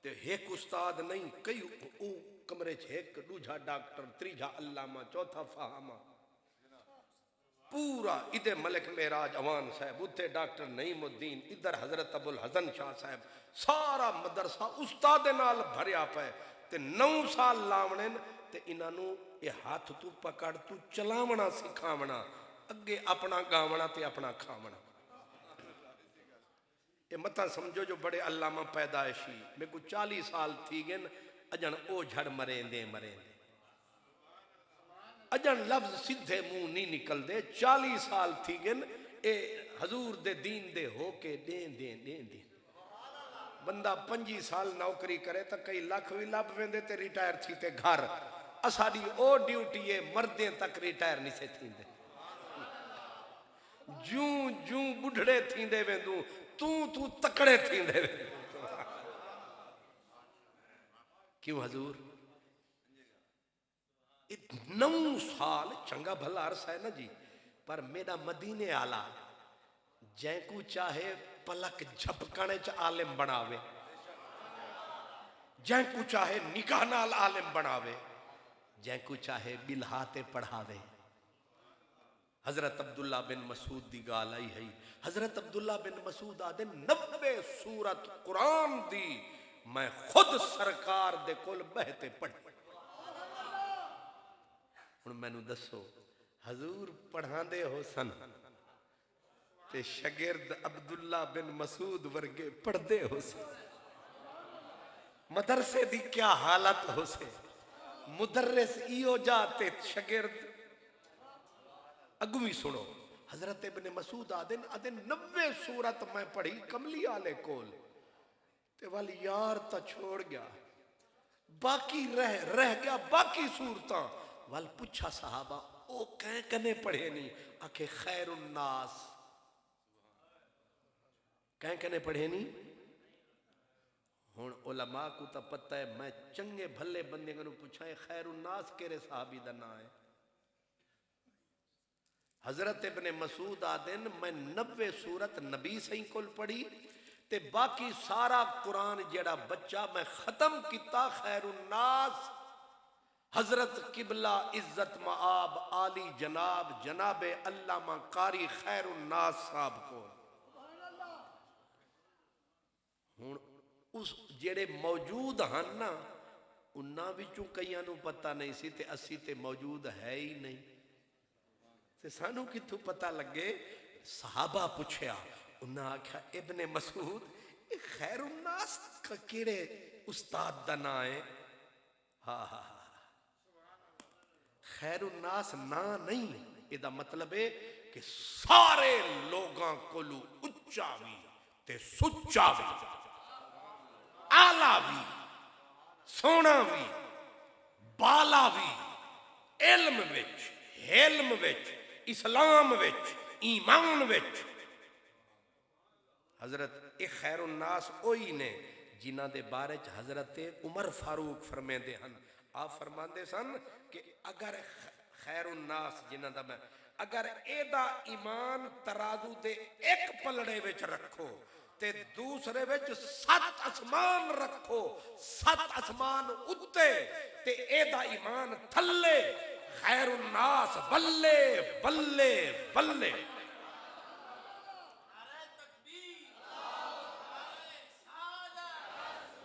تے ایک استاد نہیں کئی او کمرے چھ ایک دوجھا ڈاکٹر تریجھا علامہ چوتھا فہامہ پورا ادھر ملک معراج اوان صاحب اتھے ڈاکٹر نعیم الدین ادھر حضرت ابو الحسن شاہ صاحب سارا مدرسہ استاد نال بھریا پے تے 9 سال لاونے تے انہاں نو یہ ہاتھ تو پکڑ تو چلاونا سکھاونا اگے اپنا گاونا تے اپنا کھاونا یہ متا سمجھو جو بڑے علامہ پیدائشی میں کو 40 سال تھی گن اجن او جھڑ مرین دے اجن لفظ سدھے منہ نہیں نکل دے 40 سال تھی گن اے حضور دے دین دے ہو کے دین بندہ 25 سال نوکری کرے تا کئی لاکھ بھی لب ویندے تے ریٹائر تھی تے گھر اساڑی او ڈیوٹی ہے مردیں تک ریٹائر نہیں سے تھی دے جوں بڑھڑے تھی دے ویندوں تو تکڑے تھی دے ویندوں کیوں حضور 9 سال چنگا بھلا عرصہ ہے نا جی پر میرا مدینے آلہ جائیں کو چاہے پلک جھپکانے چا عالم بناوے جائیں کو چاہے نکاح نال عالم بناوے جائیں کو چاہے بلہاتے پڑھاوے حضرت عبداللہ بن مسعود دی گال آئی ہے حضرت عبداللہ بن مسعود آدھے 90 سورت قرآن دی میں خود سرکار دے کل بہتے پڑھ میں نو دسو حضور پڑھان دے ہو سن تے شگرد عبداللہ بن مسعود ورگے پڑھ دے ہو سن مدرسے دی کیا حالت ہو سے مدرس ایو جاتے شگرد اگوی سنو حضرت ابن مسعود آدھن 90 سورت میں پڑھی کملی آلے کول تے والی یار تا چھوڑ گیا باقی رہ گیا باقی سورتاں وال پچھا صحابہ او کہیں کنے پڑھے نہیں آکھے خیر الناس کہیں کنے پڑھے نہیں ہون علماء کو تا پتہ ہے میں چنگے بھلے بندے کنو پوچھائے خیر الناس کیرے صحابی دا نا ہے حضرت ابن مسعود آدن میں 90 سورت نبی سہی کل پڑھی تے باقی سارا قرآن جیڑا بچہ میں ختم کیتا خیر الناس حضرت قبلہ عزت معاب عالی جناب جناب علامہ قاری خیر الناس صاحب کو ہون اس جڑے موجود ہن نا انہاں وچوں کئیاں نوں پتہ نہیں سی تے اسی تے موجود ہے ہی نہیں تے سانو کتھوں پتہ لگے صحابہ پوچھیا انہاں آکھیا ابن مسعود خیر الناس کا کیڑے استاد دا نا ہے ہاں خیر الناس نا نہیں ادا مطلب ہے کہ سارے لوگاں کولو اچا بھی تے سچا بھی آلہ بھی سونا بھی بالا بھی علم وچ حلم وچ اسلام وچ ایمان وچ حضرت ایک خیر الناس اوہی نے جنہ دے بارے حضرت عمر فاروق فرمے دے ہن آپ فرمان دے سن کہ اگر خیر الناس جنہ دا میں اگر ایدہ ایمان ترازو دے ایک پلڑے وچ رکھو تے دوسرے وچ 7 اسمان رکھو، 7 اسمان اتے تے اے دا ایمان تھلے، خیر الناس بلے بلے بلے۔ نعرہ تکبیر، نعرہ رسالت،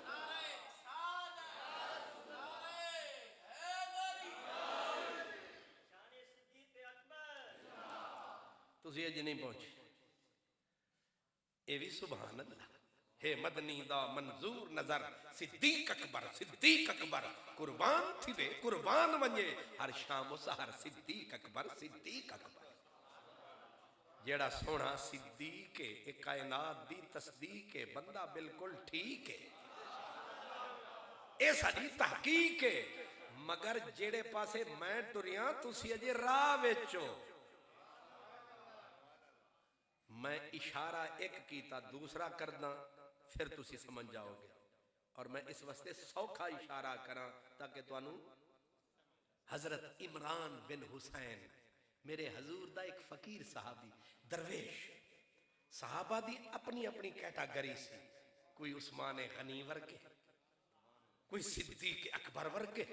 نعرہ رسالت، نعرہ حیدری۔ تسی اج نہیں پہنچے، اے بھی سبحان اللہ ہے مدنی دا منظور نظر، صدیق اکبر صدیق اکبر قربان تھی وے قربان ونجے، ہر شام و سحر صدیق اکبر صدیق اکبر۔ جیڑا سونا صدیق ہے، ایک کائنات دی تصدیق ہے، بندہ بالکل ٹھیک ہے، اے ساری تحقیق ہے، مگر جیڑے پاسے میں ٹریاں تسی اجے راہ وچو۔ میں اشارہ ایک کیتا دوسرا کرنا پھر تسی سمجھ جاؤ گے، اور میں اس واسطے سوکھا اشارہ کراں تاکہ توانوں حضرت عمران بن حسین میرے حضور دا ایک فقیر صحابی درویش، صحابہ دی اپنی اپنی کیٹاگری سی، کوئی عثمان غنی ورگے، کوئی صدیق اکبر ورگے،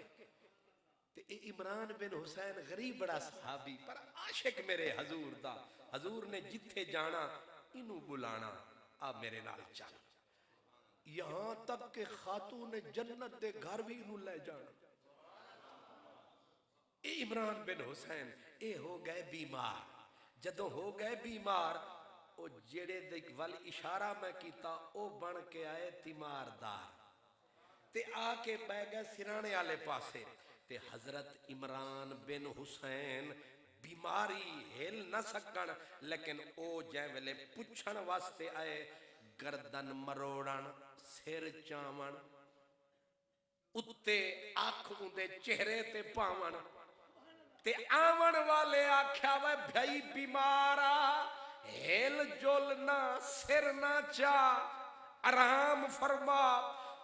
تے اے عمران بن حسین غریب بڑا صحابی پر عاشق میرے حضور دا، حضور نے جتھے جانا انہوں بلانا، آپ میرے نال چل، یہاں تک کہ خاتون جنت دے گھر بھی انہوں لے جانا۔ اے عمران بن حسین اے ہو گئے بیمار، جدوں ہو گئے بیمار او جڑے دے وال اشارہ میں کیتا او بن کے آئے تیماردار، تے آ کے بہ گئے سرانے والے پاسے، تے حضرت عمران بن حسین بیماری ہل نہ سکن، لیکن او جے ویلے پوچھن واسطے آئے، گردن مروڑن، سر چاون، اتے آنکھ اندے چہرے تے پاون، تے آون والے آکھیا وے بھائی بیمارا ہل جل نہ سر نہ چا آرام فرما،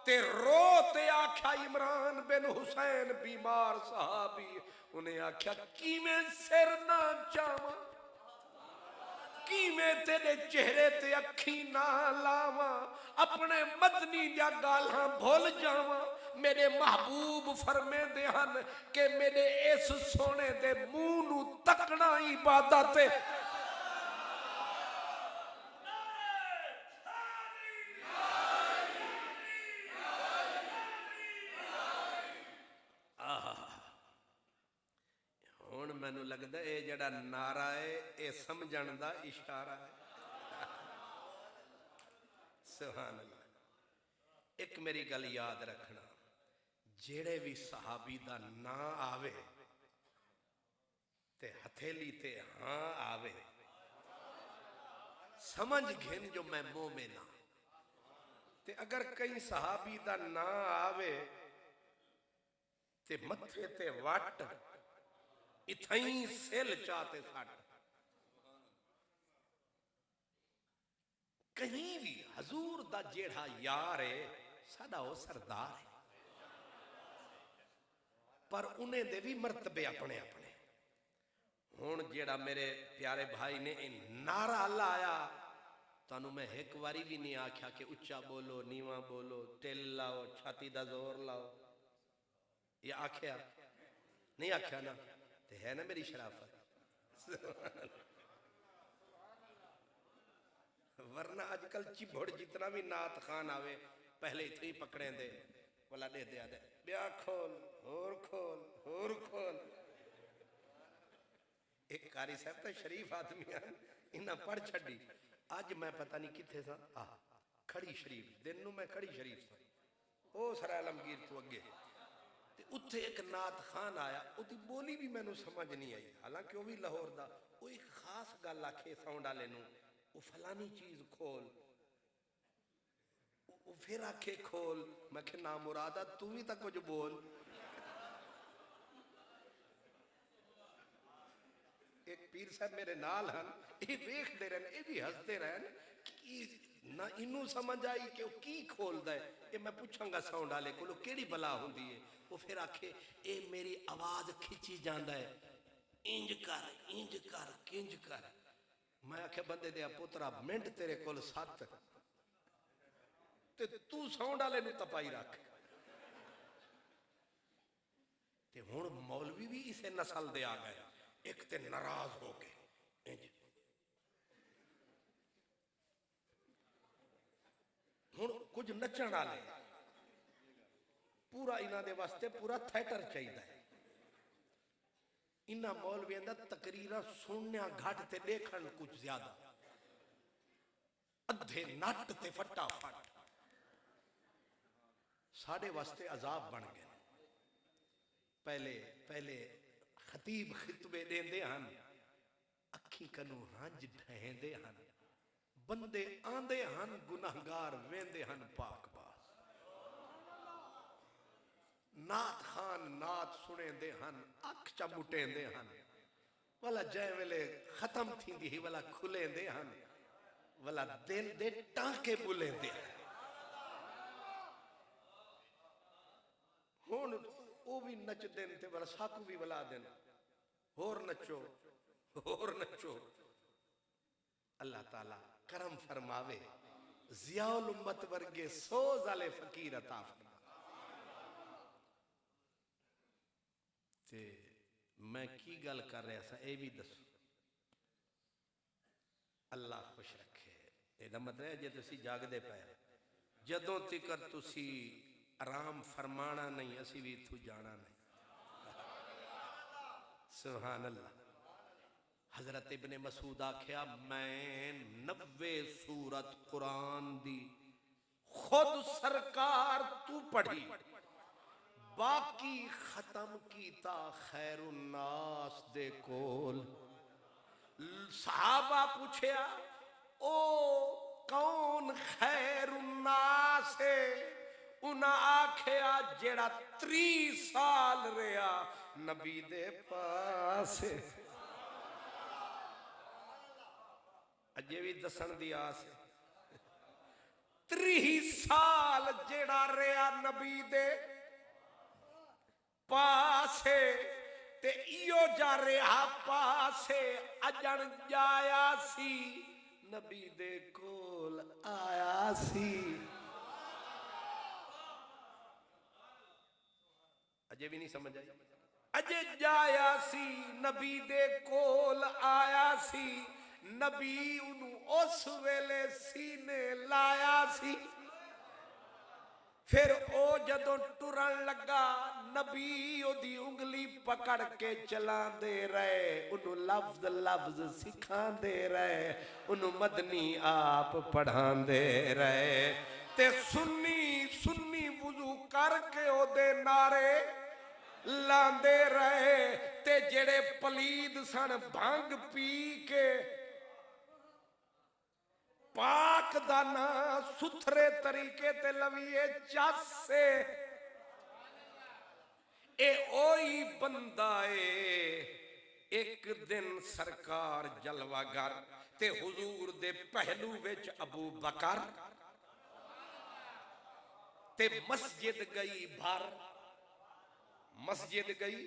تے رو تے آکھیا عمران بن حسین بیمار صحابی، انہیں آکھیا کیویں سر نہ چاواں، کیویں تیرے چہرے تے اکھی نہ لاواں، اپنے مدنی دیا گالاں بھول جاواں، میرے محبوب فرمے دے ہن کہ میرے اس سونے دے منہ نو تکنا عبادت ہے۔ ہن مینوں لگدا اے جڑا نعرہ ہے اے سمجھن دا اشارہ ہے۔ سبحان اللہ۔ ایک میری گل یاد رکھنا، جیڑے بھی صحابی دا نا آوے تے ہتھیلی تے ہاں آوے، سمجھ گھن جو میں مومن ہاں، تے اگر کئی صحابی دا نا آوے تے متھے تے وٹ اتھائیں سیل چاہتے ساٹھ، کہیں بھی حضور دا جیڑا یار ہے ساڈا وہ سردار ہے، پر انہیں دے بھی مرتبے اپنے اپنے۔ ہون جیڑا میرے پیارے بھائی نے نعرہ لایا، تانوں میں ایک واری بھی نہیں آکھیا کہ اچھا بولو نیواں بولو ٹل لاؤ چھاتی دا زور لاؤ، یہ آکھیا نہیں آکھیا نا، تے ہے نا میری شرافت، ورنہ آج کل چبھڑ جتنا بھی نعت خان آوے پہلے اتنی پکڑیں دے والا دے دے آدھے بیا کھول اور کھول۔ ایک قاری صاحب تا شریف آدمی ہیں، انہاں پڑھ چھڑی، آج میں پتہ نہیں کتھے سا، کھڑی شریف، دن نو میں کھڑی شریف سا، او سرا علمگیر تو اگے، تے اتھے ایک نعت خان آیا، او دی بولی بھی میں نو سمجھ نہیں آئی، حالانکہ وہ بھی لاہور دا، وہ ایک خاص گل آکھے ساؤنڈ والے نو، وہ فلانی چیز کھول، وہ پھر آکھے کھول، میں کہ نا مرادہ تو بھی تک کچھ بول۔ ایک پیر صاحب میرے نال ہن، یہ دیکھ دے رہے ہیں، یہ بھی ہس دے رہے ہیں، نہ انہوں سمجھ آئی کہ وہ کی کھول دے، یہ میں پوچھاں گا ساؤنڈ والے کو کیڑی بلا ہوندی ہے، وہ پھر آکھے اے میری آواز کھچی جاندا ہے، انج کر کنج کر، میں آکھے بندے دیا پترا منٹ تیرے کول سات، تے تو ساؤنڈ والے نو تپائی رکھ. تے ہن مولوی بھی اسے نسل دے آ گئے. ایک تے ناراض ہو کے انج ہن کچھ نچن والے پورا انہاں دے واسطے پورا تھیٹر چاہیے. انہاں مولویاں دا تقریراں سننے گھٹ تے دیکھن کچھ زیادہ. ادھے نٹ تے فٹا فٹ ساڑے واسطے عذاب بن گئے. پہلے خطیب خطبے دیندے ہن اکھی کنو رنج ڈھہندے ہن. بندے آندے ہن گناہگار ویندے ہن پاک باز. نات خان نات سنے دے ہن اکھ چمٹیں دے ہن. والا جائے ویلے ختم تھی دی والا کھلیں دے ہن. والا دل دے ٹانکے بولیں دے ہن. ہون او بھی نچ دین تے والا ساکو بھی بلا دین. اور نچو اور نچو. اللہ تعالیٰ کرم فرماوے ضیاء الامت ورگے سوز والے فقیر عطا فرماوے. تے میں کی گل کر رہا سا اے بھی دسو. اللہ خوش رکھے. یہ مطلب ہے جے تسی جاگ دے پائے جدوں تکر تسی آرام فرمانا نہیں اسی بھی اتھو جانا نہیں. سبحان اللہ. حضرت ابن مسعود آکھیا میں 90 سورت قرآن دی خود سرکار تو پڑھی باقی ختم کیتا خیر الناس دے کول. صحابہ پوچھیا او کون خیر الناس ہے؟ انہاں آکھیا جیڑا 30 سال رہا نبی دے پاس. اجے بھی دسن دی آس 30 سال جیڑا رہا نبی دے پاسے تے ایو جا رہا پاسے اجن جایا سی نبی دے کول آیا سی. اجے بھی نہیں سمجھ آئی. اجے جایا سی نبی دے کول آیا سی. نبی انہوں اس ویلے سینے لایا سی. پھر او جدوں ٹرن لگا نبی او دی انگلی پکڑ کے چلان دے رہے. انہوں لفظ لفظ سکھان دے رہے. انہوں مدنی آپ پڑھان دے رہے. تے سنی وضو کر کے او دے نعرے لاندے رہے. تے جڑے پلید سن بھنگ پی کے پاک دانا ستھرے طریقے تے لویے چاس سے اے اوئی بندہ اے. ایک دن سرکار جلوہ گر تے حضور دے پہلو وچ ابو بکر تے مسجد گئی بھر. مسجد گئی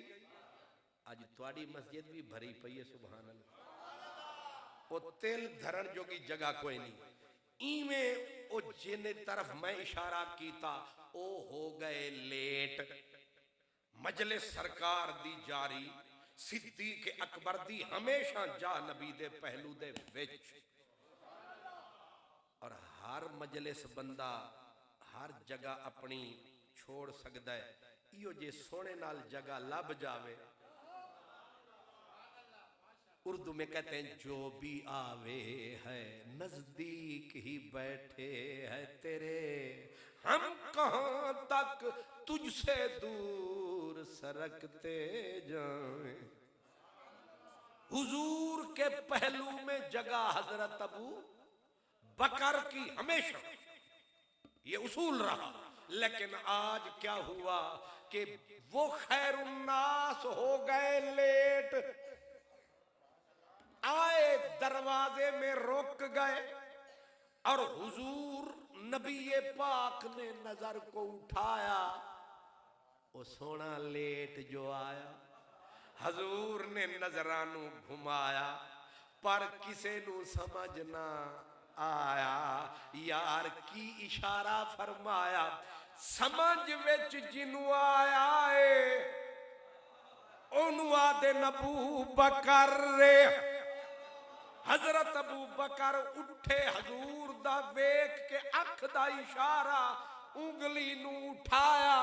آج تواڈی مسجد بھی بھری پئی ہے. سبحان اللہ. او تیل دھرن جو کی جگہ کوئی نہیں. ایویں او جن طرف میں اشارہ کیتا او ہو گئے لیٹ. مجلس سرکار دی جاری. صدیق اکبر دی ہمیشہ جا نبی دے پہلو دے وچ. اور ہر مجلس بندہ ہر جگہ اپنی چھوڑ سکتا ہے. ایو جے سونے نال جگہ لب جاوے. اردو میں کہتے ہیں جو بھی آوے ہے نزدیک ہی بیٹھے ہے تیرے. ہم کہاں تک تجھ سے دور سرکتے جائیں. حضور کے پہلو میں جگہ حضرت ابو بکر کی ہمیشہ یہ اصول رہا. لیکن آج کیا ہوا کہ وہ خیر الناس ہو گئے لیٹ. آئے دروازے میں روک گئے اور حضور نبی پاک نے نظر کو اٹھایا. وہ سونا لیٹ جو آیا حضور نے نظرانوں گھمایا پر کسے نو سمجھ نہ آیا یار کی اشارہ فرمایا سمجھ وچ جنوں آیا ہے انہوں آدے ابو بکر رے حضرت ابو بکر اٹھے حضور دا ویکھ کے اکھ دا اشارہ انگلی نو اٹھایا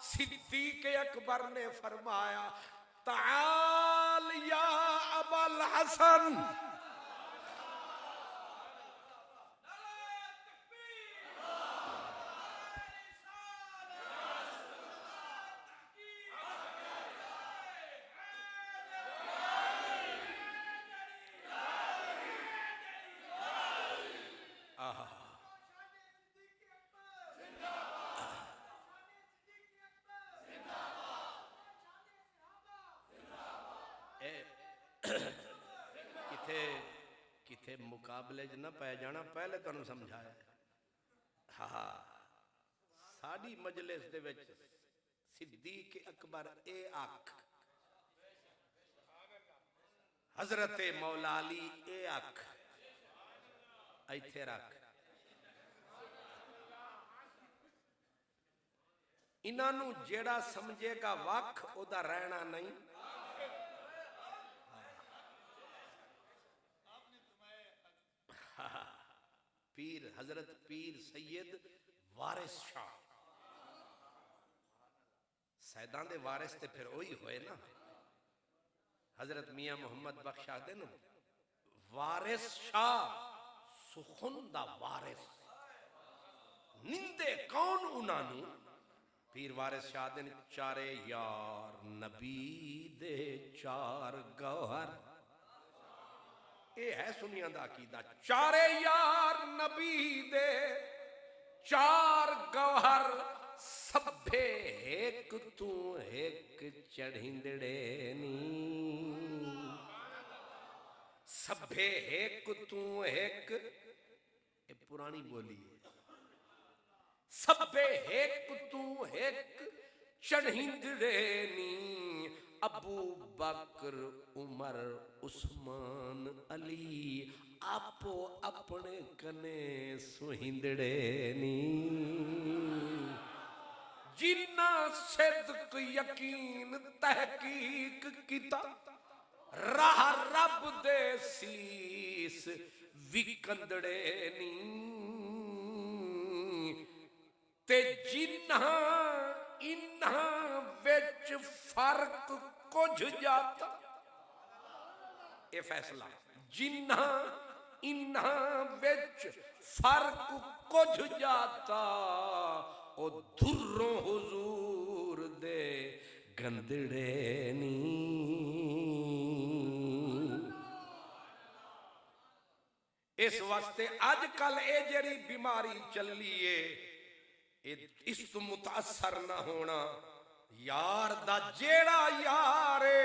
صدیق اکبر نے فرمایا تعال یا ابا الحسن کتھے مقابلے نہ پہ جانا پہلے تو سمجھایا ہاں ساڑی مجلس دے وچ صدیق اکبر اے آکھ حضرت مولا علی اے آکھ ایتھے رکھ انہوں جیڑا سمجھے گا وقت او دا رہنا نہیں پیر حضرت پیر سید وارث شاہ سیدان دے وارث تے پھر وہی ہوئے نا حضرت میاں محمد بخش دے نا وارث شاہ سخندہ وارث نندے کون انہوں پیر وارث شاہ دے چارے یار نبی دے چار گوہر اے ہے سنیاں دا عقیدہ چارے یار نبی دے چار گوہر سبھے ایک تو ایک چڑھندڑے نی سبھے ایک تو ایک اے پرانی بولی ہے سبھے ایک تو ایک چڑھندڑے نی ابو بکر عمر عثمان علی آپو اپنے کنے سہندڑے نی جنہ صدق یقین تحقیق کیتا راہ رب دے سیس وکندڑے نی تے جنہ انہاں وچ فرق کچھ جاتا اے فیصلہ جنہ انہاں وچ فرق کچھ جاتا او دھروں حضور دے گندڑے نی اس واسطے آج کل اے جڑی بیماری چلیے اس تو متاثر نہ ہونا یار دا جیڑا یارے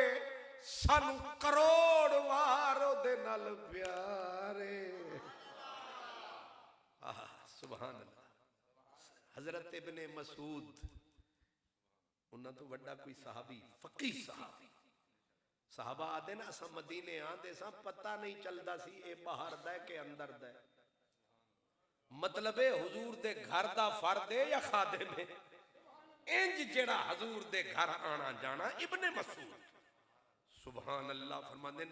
سن کروڑ وارو دے نال پیارے سبحان اللہ حضرت ابن مسعود انہاں تو وڈا کوئی صحابی فقیہ صحابی صحابہ آدھے نا اسا مدینے آندے سا پتہ نہیں چلدا سی اے باہر دے کہ اندر دے مطلب ہے حضور دے گھر دا فرد ہے یا خادم ہے انج جڑا حضور دے گھر آنا جانا ابن مسعود سبحان اللہ فرماندے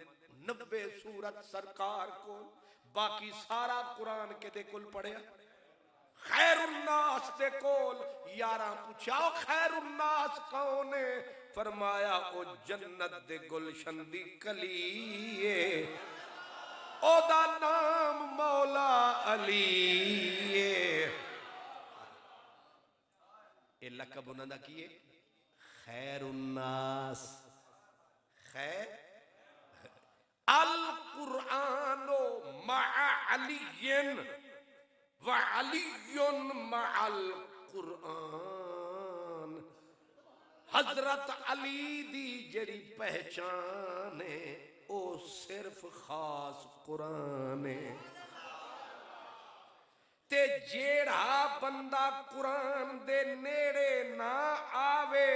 90 سورت سرکار کو باقی سارا قرآن کے دے کل پڑھیا خیر الناس دے کول یاراں پوچھاؤ خیر الناس کون ہے فرمایا او جنت دے گلشن دی کلی ہے او دا نام مولا علی ہے اے لقب انہاں دا کیے خیر الناس خیر القرآن مع علی وعلی مع القرآن حضرت علی دی جڑی پہچان ہے او صرف خاص قرآن ہے تے جیڑا بندہ قرآن دے نیڑے نہ آوے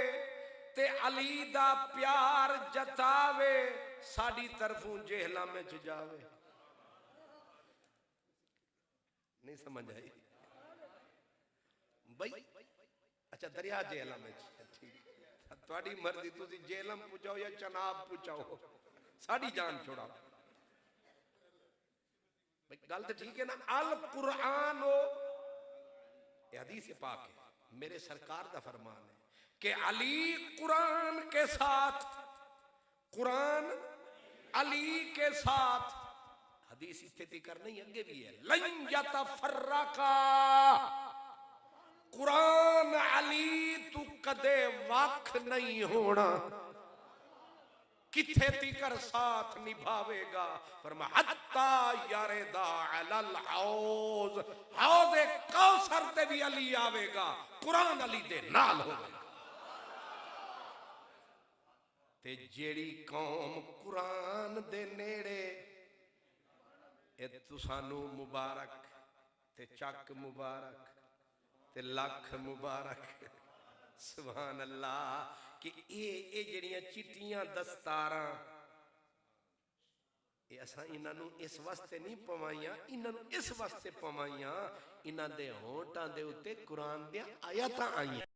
تے علی دا پیار جتاوے ساڑی طرفوں جہلہ میں جاوے نہیں سمجھ آئی بھائی اچھا دریا جہلم میں تھوڑی مرضی تسی جہلم پوچھاؤ یا چناب پوچھاؤ ساڑی جان چھوڑا گل تو ٹھیک ہے نا القرآن یہ حدیث پاک ہے میرے سرکار دا فرمان ہے کہ علی قرآن کے ساتھ قرآن علی کے ساتھ حدیث استھتی کرنے اگے بھی ہے لن یتفرقا قرآن علی تو کدے وقت نہیں ہونا کتھے تیکر ساتھ نبھاوے گا فرما حتی یاردا علی الحوض حوض کوثر تے بھی علی آوے گا قرآن علی دے نال ہوگا تے جیڑی قوم قرآن دے نیڑے اے تو سانو مبارک تے چک مبارک تے لکھ مبارک سبحان اللہ کہ اے جڑیاں چٹیاں دستاراں اے اساں انہاں نو اس واسطے نہیں پوائیاں انہاں نو اس واسطے پوائیاں انہاں دے ہونٹاں دے اوتے قرآن دیاں آیاتاں آئیاں